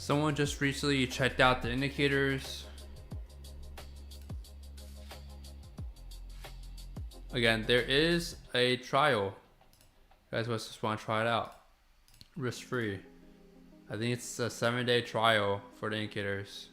Someone just recently checked out the indicators. Again, there is a trial. You guys just want to try it out. Risk free. I think it's a 7-day trial for the indicators.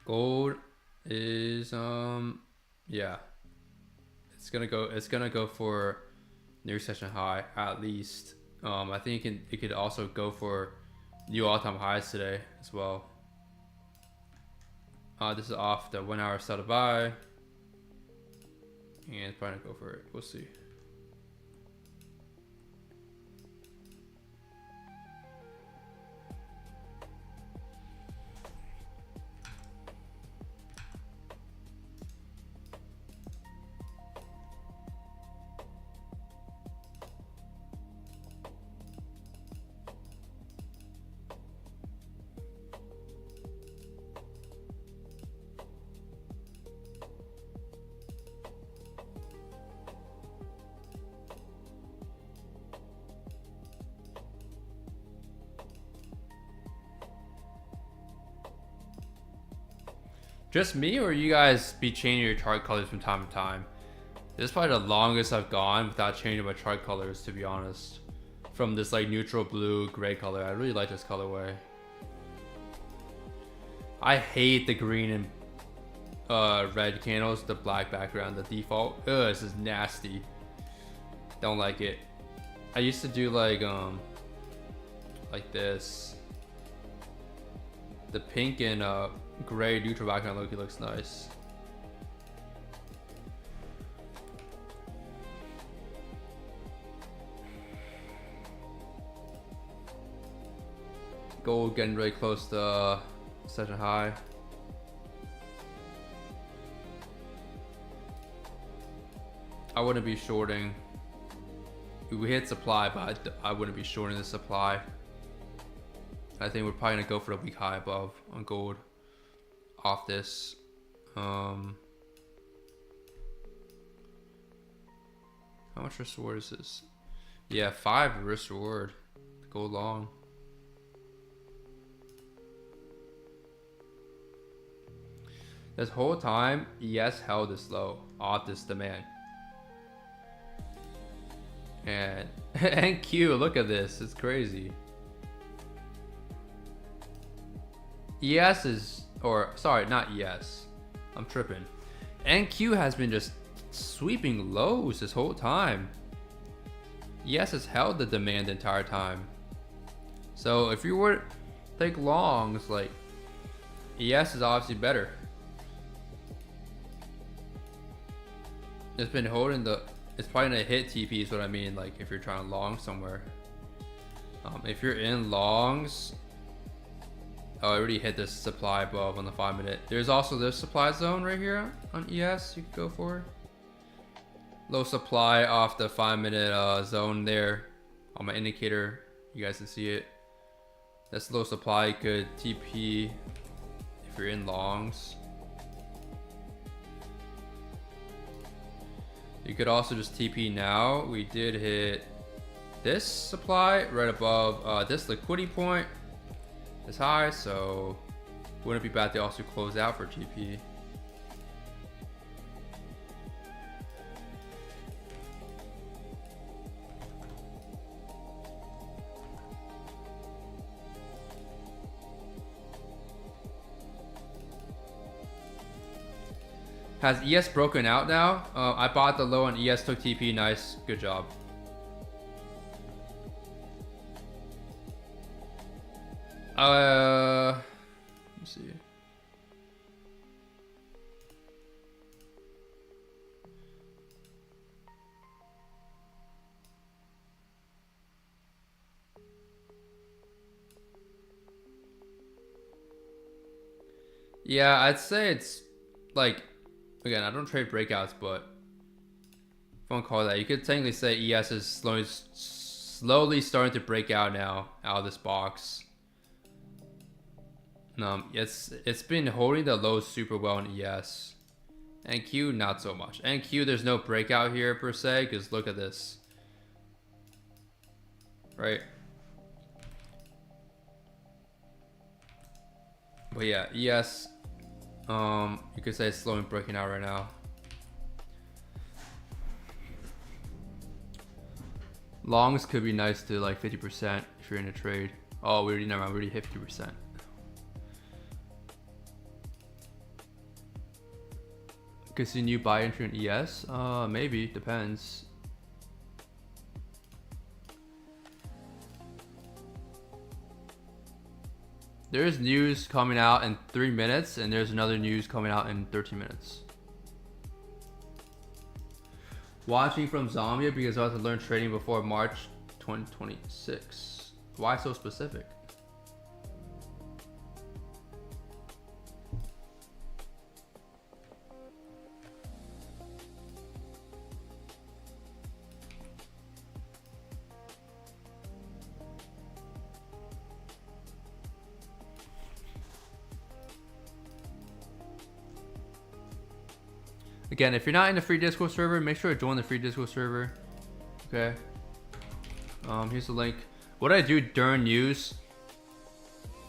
Gold is yeah, it's gonna go for new session high at least. I think it could also go for new all-time highs today as well. This is off the 1 hour sell to buy, and it's probably gonna go for it. We'll see. Just me, or you guys be changing your chart colors from time to time? This is probably the longest I've gone without changing my chart colors, to be honest. From this like neutral blue gray color. I really like this colorway. I hate the green and red candles, the black background, the default. Ugh, this is nasty. Don't like it. I used to do like this. The pink and gray neutral background looks nice. Gold getting really close to session high. I wouldn't be shorting. We hit supply, but I wouldn't be shorting the supply. I think we're probably gonna go for the week high above on gold off this. How much risk reward is this? Yeah, 5 risk reward. Go long. This whole time, ES held this low off this demand. And NQ, look at this, it's crazy. ES is, or sorry, not ES. I'm tripping. NQ has been just sweeping lows this whole time. ES has held the demand the entire time. So if you were to take longs, like ES is obviously better. It's been holding the, it's probably gonna hit TP is what I mean, like if you're trying to long somewhere. If you're in longs, oh, I already hit this supply above on the 5 minute. There's also this supply zone right here on ES you could go for. Low supply off the 5 minute zone there on my indicator. You guys can see it. That's low supply. You could TP if you're in longs. You could also just TP now. We did hit this supply right above this liquidity point is high, so wouldn't be bad to also close out for TP. Has ES broken out now? I bought the low and ES took TP. Nice, good job. Let's see. Yeah, I'd say it's like, again, I don't trade breakouts, but if I want to call that, you could technically say ES is slowly starting to break out now out of this box. It's been holding the lows super well in ES. NQ, not so much. NQ, there's no breakout here per se, because look at this. Right? But yeah, ES, you could say it's slowly breaking out right now. Longs could be nice to like 50% if you're in a trade. Oh, we already hit 50%. Could see new buy entry in ES? Maybe, depends. There's news coming out in 3 minutes, and there's another news coming out in 13 minutes. Watching from Zambia because I have to learn trading before March 2026. Why so specific? Again, if you're not in the free Discord server, make sure to join the free Discord server. Okay. Here's the link. What I do during news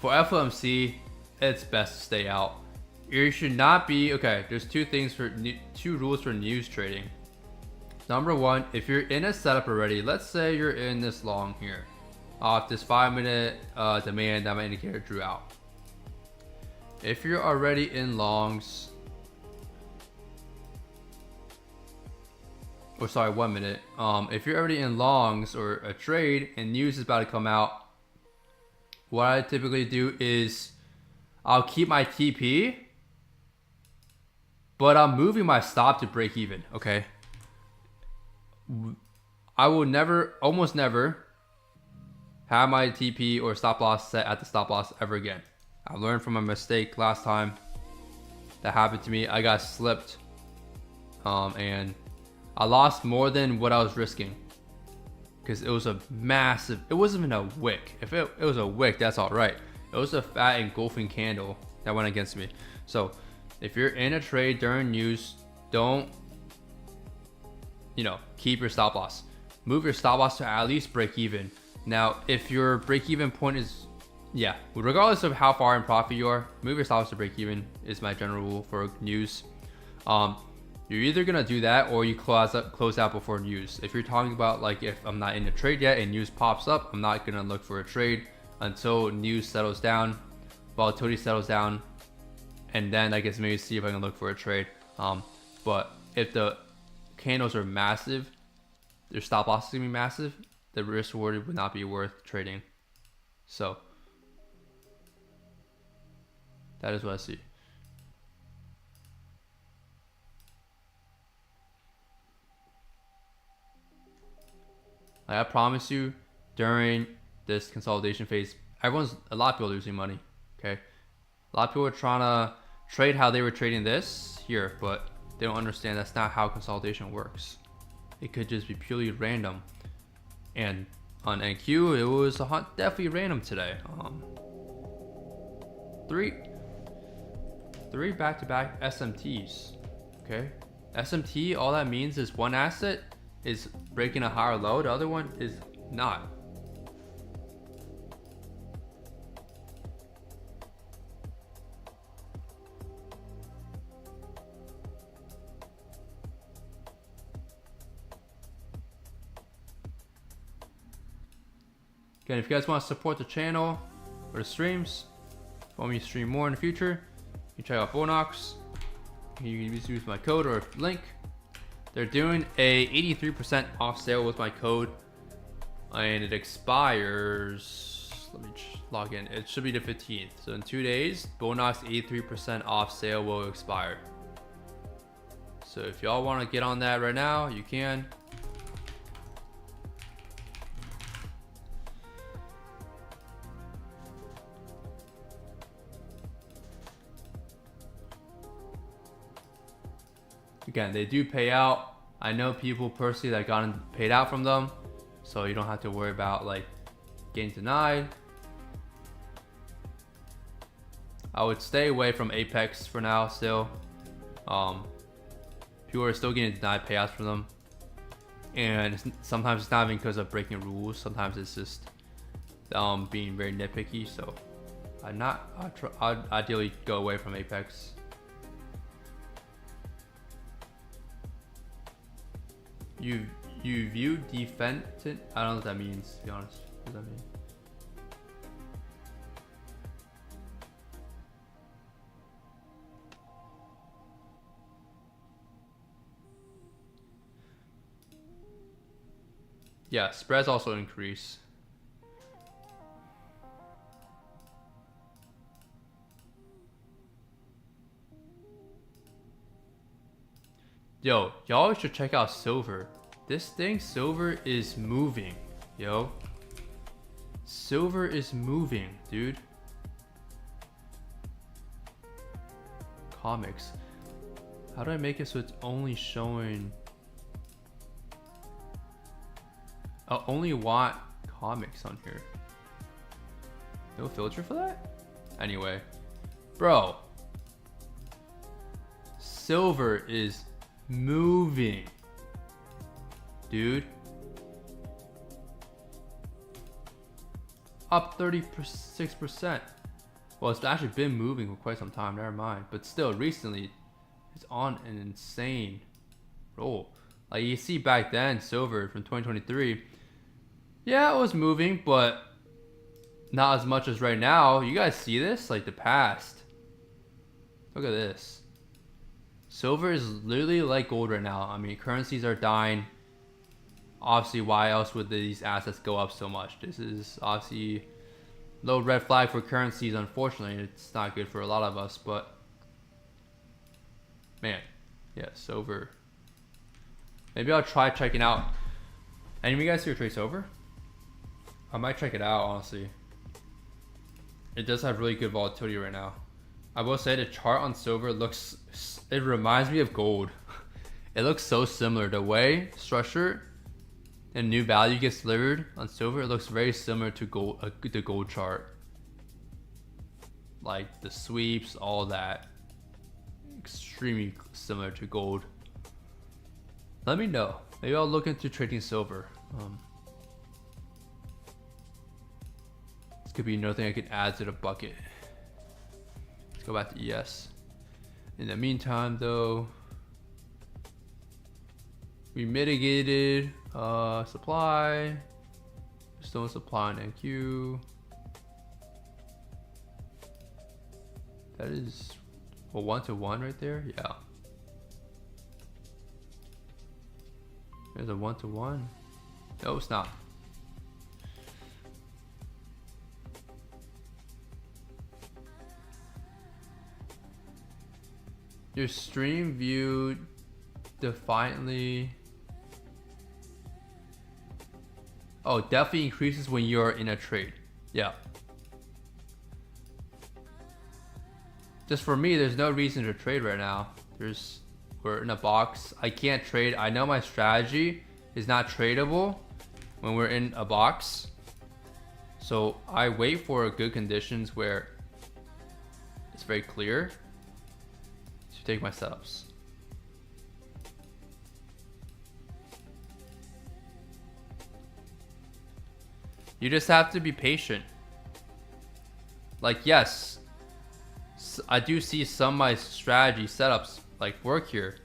for FOMC, it's best to stay out. You should not be, okay, there's two rules for news trading. Number one, if you're in a setup already, let's say you're in this long here, off this 5 minute demand that my indicator drew out. If you're already in longs, or sorry, 1 minute. If you're already in longs or a trade and news is about to come out, what I typically do is I'll keep my TP, but I'm moving my stop to break even, okay? I will never, almost never, have my TP or stop loss set at the stop loss ever again. I learned from my mistake last time that happened to me. I got slipped and I lost more than what I was risking because it was a massive, it wasn't even a wick. If it was a wick, that's all right. It was a fat engulfing candle that went against me. So if you're in a trade during news, don't, keep your stop loss. Move your stop loss to at least break even. Now, if your break even point is, regardless of how far in profit you are, move your stop loss to break even is my general rule for news. You're either gonna do that or you close out before news. If you're talking about like if I'm not in a trade yet and news pops up, I'm not gonna look for a trade until news settles down, volatility settles down, and then I guess maybe see if I can look for a trade. But if the candles are massive, your stop loss is gonna be massive, the risk reward would not be worth trading. So that is what I see. I promise you, during this consolidation phase, a lot of people are losing money. Okay, a lot of people are trying to trade how they were trading this here, but they don't understand that's not how consolidation works. It could just be purely random. And on NQ, it was definitely random today. Three back-to-back SMTs. Okay, SMT, all that means is one asset is breaking a higher low, the other one is not. Again, if you guys want to support the channel or the streams, want me to stream more in the future, you check out Bonox. You can use my code or link. They're doing a 83% off sale with my code, and it expires, let me log in, it should be the 15th. So in 2 days, Bonox 83% off sale will expire. So if y'all want to get on that right now, you can. Again, they do pay out. I know people personally that got paid out from them, so you don't have to worry about like getting denied. I would stay away from Apex for now still. People are still getting denied payouts from them, and sometimes it's not even because of breaking rules. Sometimes it's just being very nitpicky. So I'd ideally go away from Apex. You view defendant? I don't know what that means, to be honest. What does that mean? Yeah, spreads also increase. Yo, y'all should check out silver. This thing, silver, is moving. Yo, silver is moving, dude. Comics. How do I make it so it's only showing? I only want comics on here. No filter for that? Anyway, bro, silver is moving, dude. Up 36%. Well, it's actually been moving for quite some time, never mind. But still, recently, it's on an insane roll. Like you see back then, silver from 2023, yeah, it was moving, but not as much as right now. You guys see this? Like the past. Look at this. Silver is literally like gold right now. I mean, currencies are dying. Obviously, why else would these assets go up so much? This is obviously low red flag for currencies. Unfortunately, it's not good for a lot of us, but man, yeah, silver. Maybe I'll try checking out. Any of you guys here trade silver? I might check it out, honestly. It does have really good volatility right now. I will say the chart on silver looks, it reminds me of gold. It looks so similar. The way structure and new value gets delivered on silver, it looks very similar to gold, the gold chart. Like the sweeps, all that. Extremely similar to gold. Let me know. Maybe I'll look into trading silver. This could be another thing I could add to the bucket. Let's go back to ES. In the meantime, though, we mitigated supply. Still in supply on NQ. That is a 1-to-1 right there. Yeah. There's a 1-to-1. No, it's not. Your stream view defiantly. Oh, definitely increases when you're in a trade. Yeah. Just for me, there's no reason to trade right now. We're in a box. I can't trade. I know my strategy is not tradable when we're in a box. So I wait for good conditions where it's very clear to take my setups. You just have to be patient. Like, yes, I do see some of my strategy setups like work here,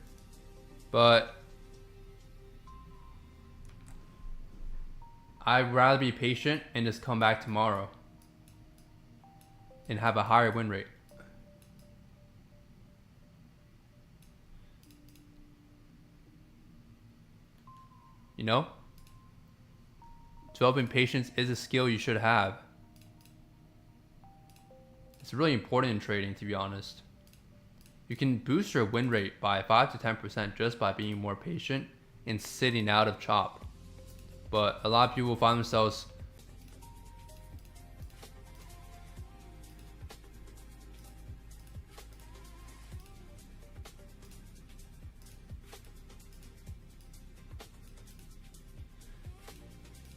but I'd rather be patient and just come back tomorrow and have a higher win rate. You know? Developing patience is a skill you should have. It's really important in trading, to be honest. You can boost your win rate by 5 to 10% just by being more patient and sitting out of chop. But a lot of people find themselves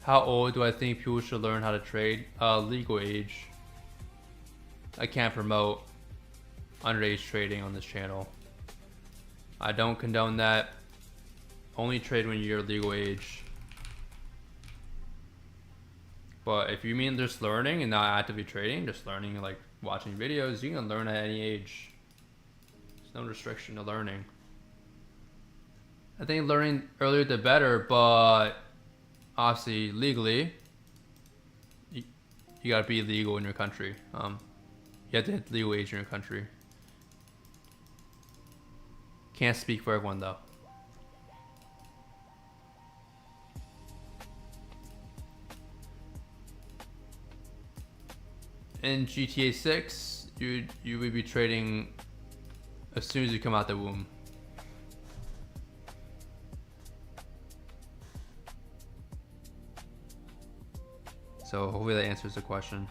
how old do I think people should learn how to trade? Legal age. I can't promote underage trading on this channel. I don't condone that. Only trade when you're legal age. But if you mean just learning and not actively trading, just learning like watching videos, you can learn at any age. There's no restriction to learning. I think learning earlier the better, but obviously legally, you gotta be legal in your country. You have to hit legal age in your country. Can't speak for everyone though. In GTA 6, you would be trading as soon as you come out the womb. So hopefully that answers the question.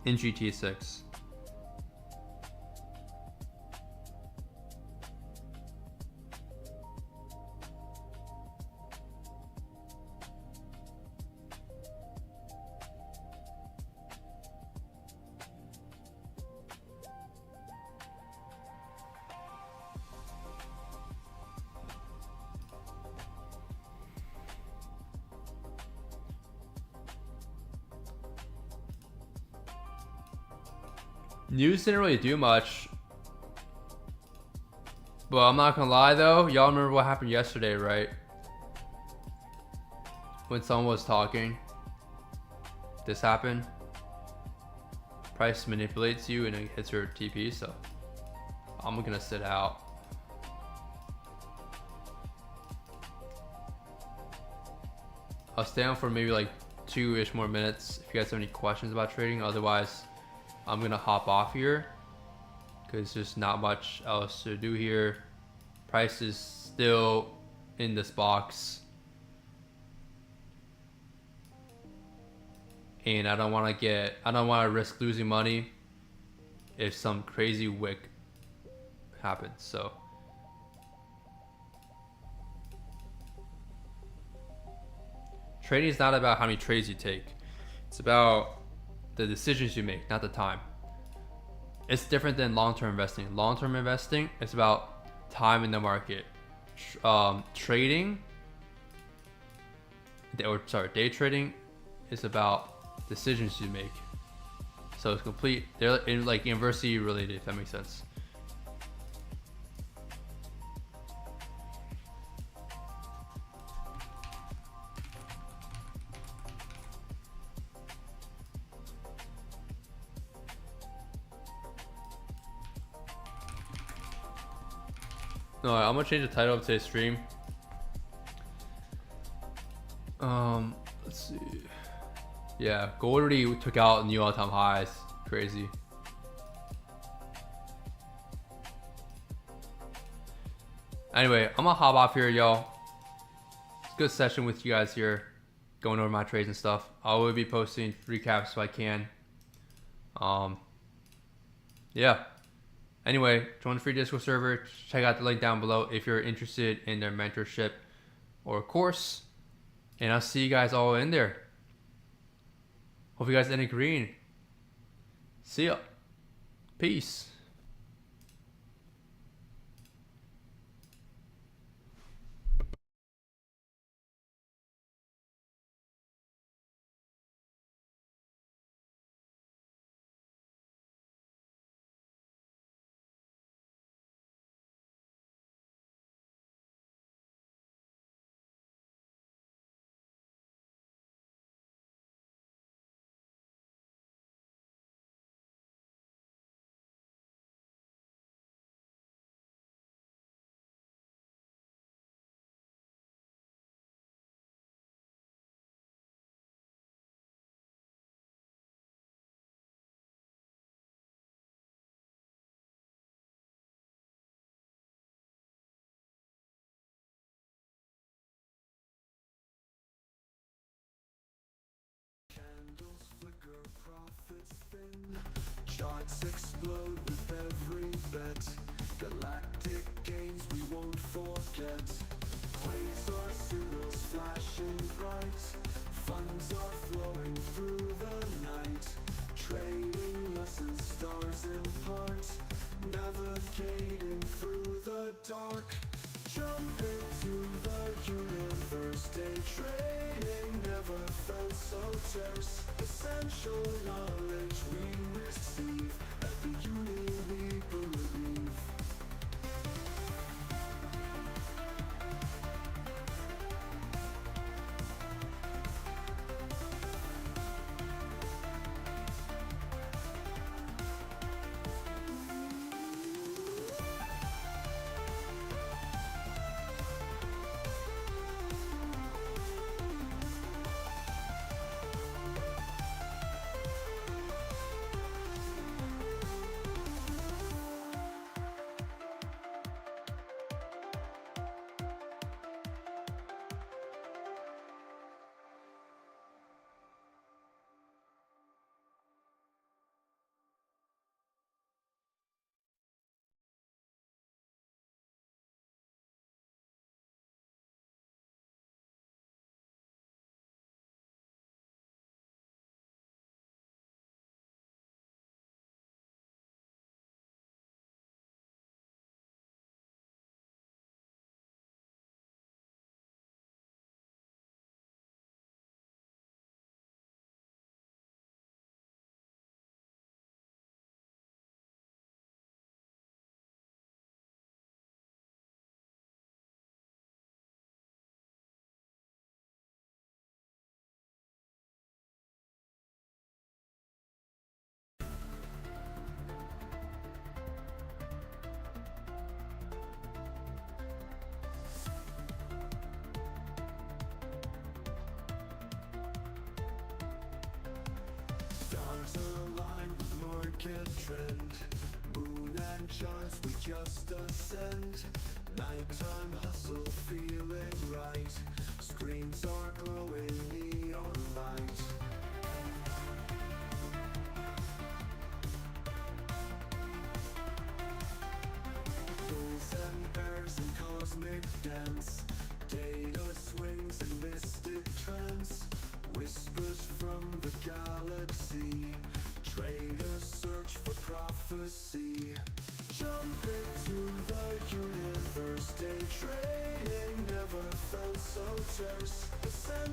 In GTA 6. News didn't really do much. But I'm not gonna lie though, y'all remember what happened yesterday, right? When someone was talking. This happened. Price manipulates you and it hits your TP, so I'm gonna sit out. I'll stay on for maybe like 2-ish more minutes if you guys have any questions about trading. Otherwise, I'm gonna hop off here because there's not much else to do here. Price is still in this box. and I don't want to risk losing money if some crazy wick happens. So trading is not about how many trades you take. It's about the decisions you make, not the time. It's different than long-term investing. Long-term investing is about time in the market. Trading, or sorry, day trading is about decisions you make. So it's complete. They're like inversely related, if that makes sense. No, I'm gonna change the title of today's stream. Let's see. Yeah, gold already took out new all-time highs. Crazy. Anyway, I'm gonna hop off here, y'all. It's a good session with you guys here, going over my trades and stuff. I will be posting recaps if I can. Yeah. Anyway, join the free Discord server. Check out the link down below if you're interested in their mentorship or course. And I'll see you guys all in there. Hope you guys end in green. See ya. Peace. Charts explode with every bet. Galactic gains we won't forget. Quasar signals flashing bright. Funds are flowing through the night. Trading lessons stars impart. Navigating through the dark. Jump into the universe. Day trading never felt so terse. Essential knowledge we receive. At the uni we believe. Stars align with market trend. Moon and charts we just ascend. Nighttime hustle feeling right. Screens are glowing neon light.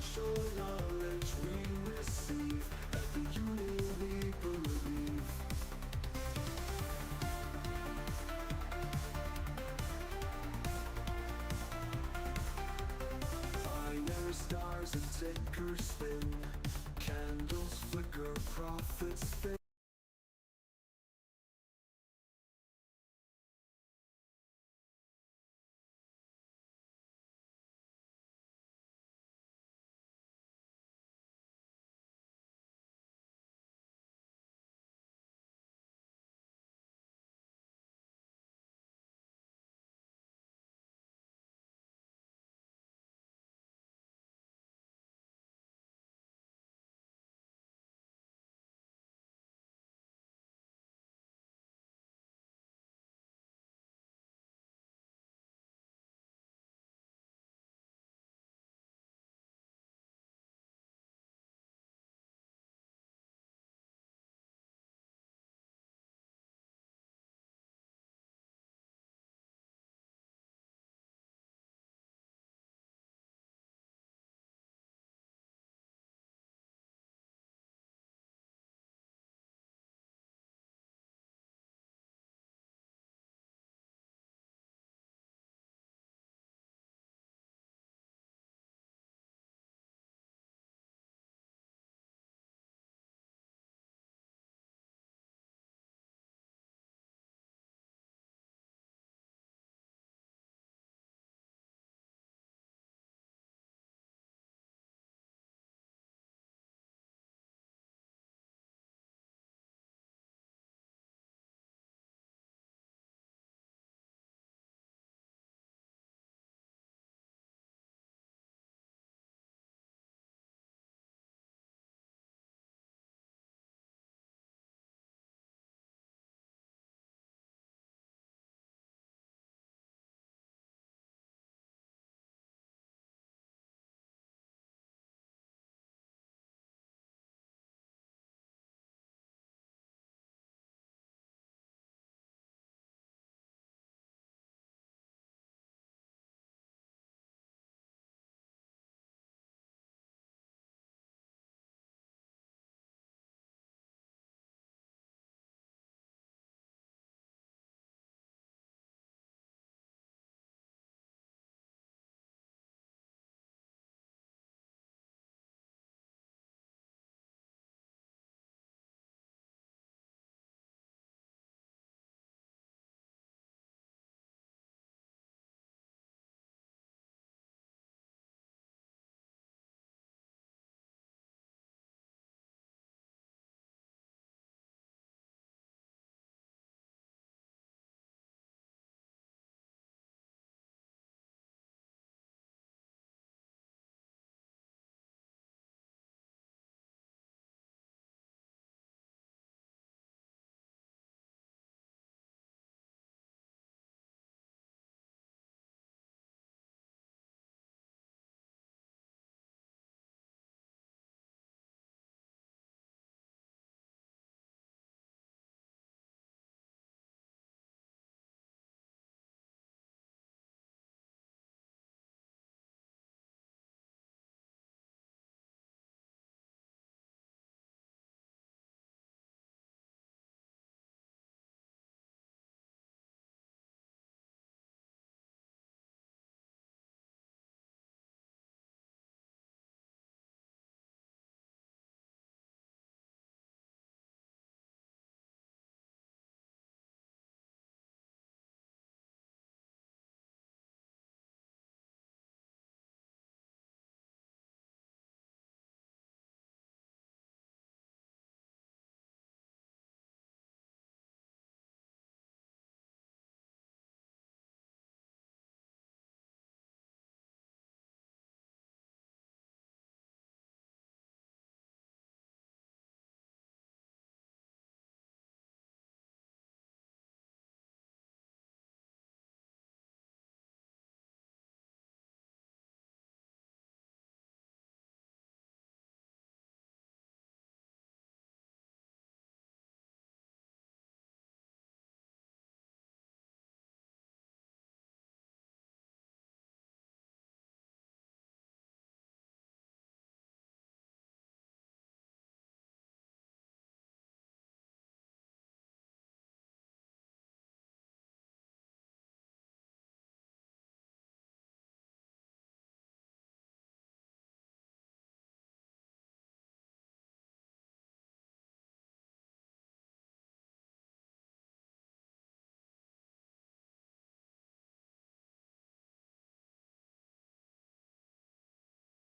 Essential knowledge we receive. At the unit we believe. Binary stars and tickers spin. Candles flicker, profits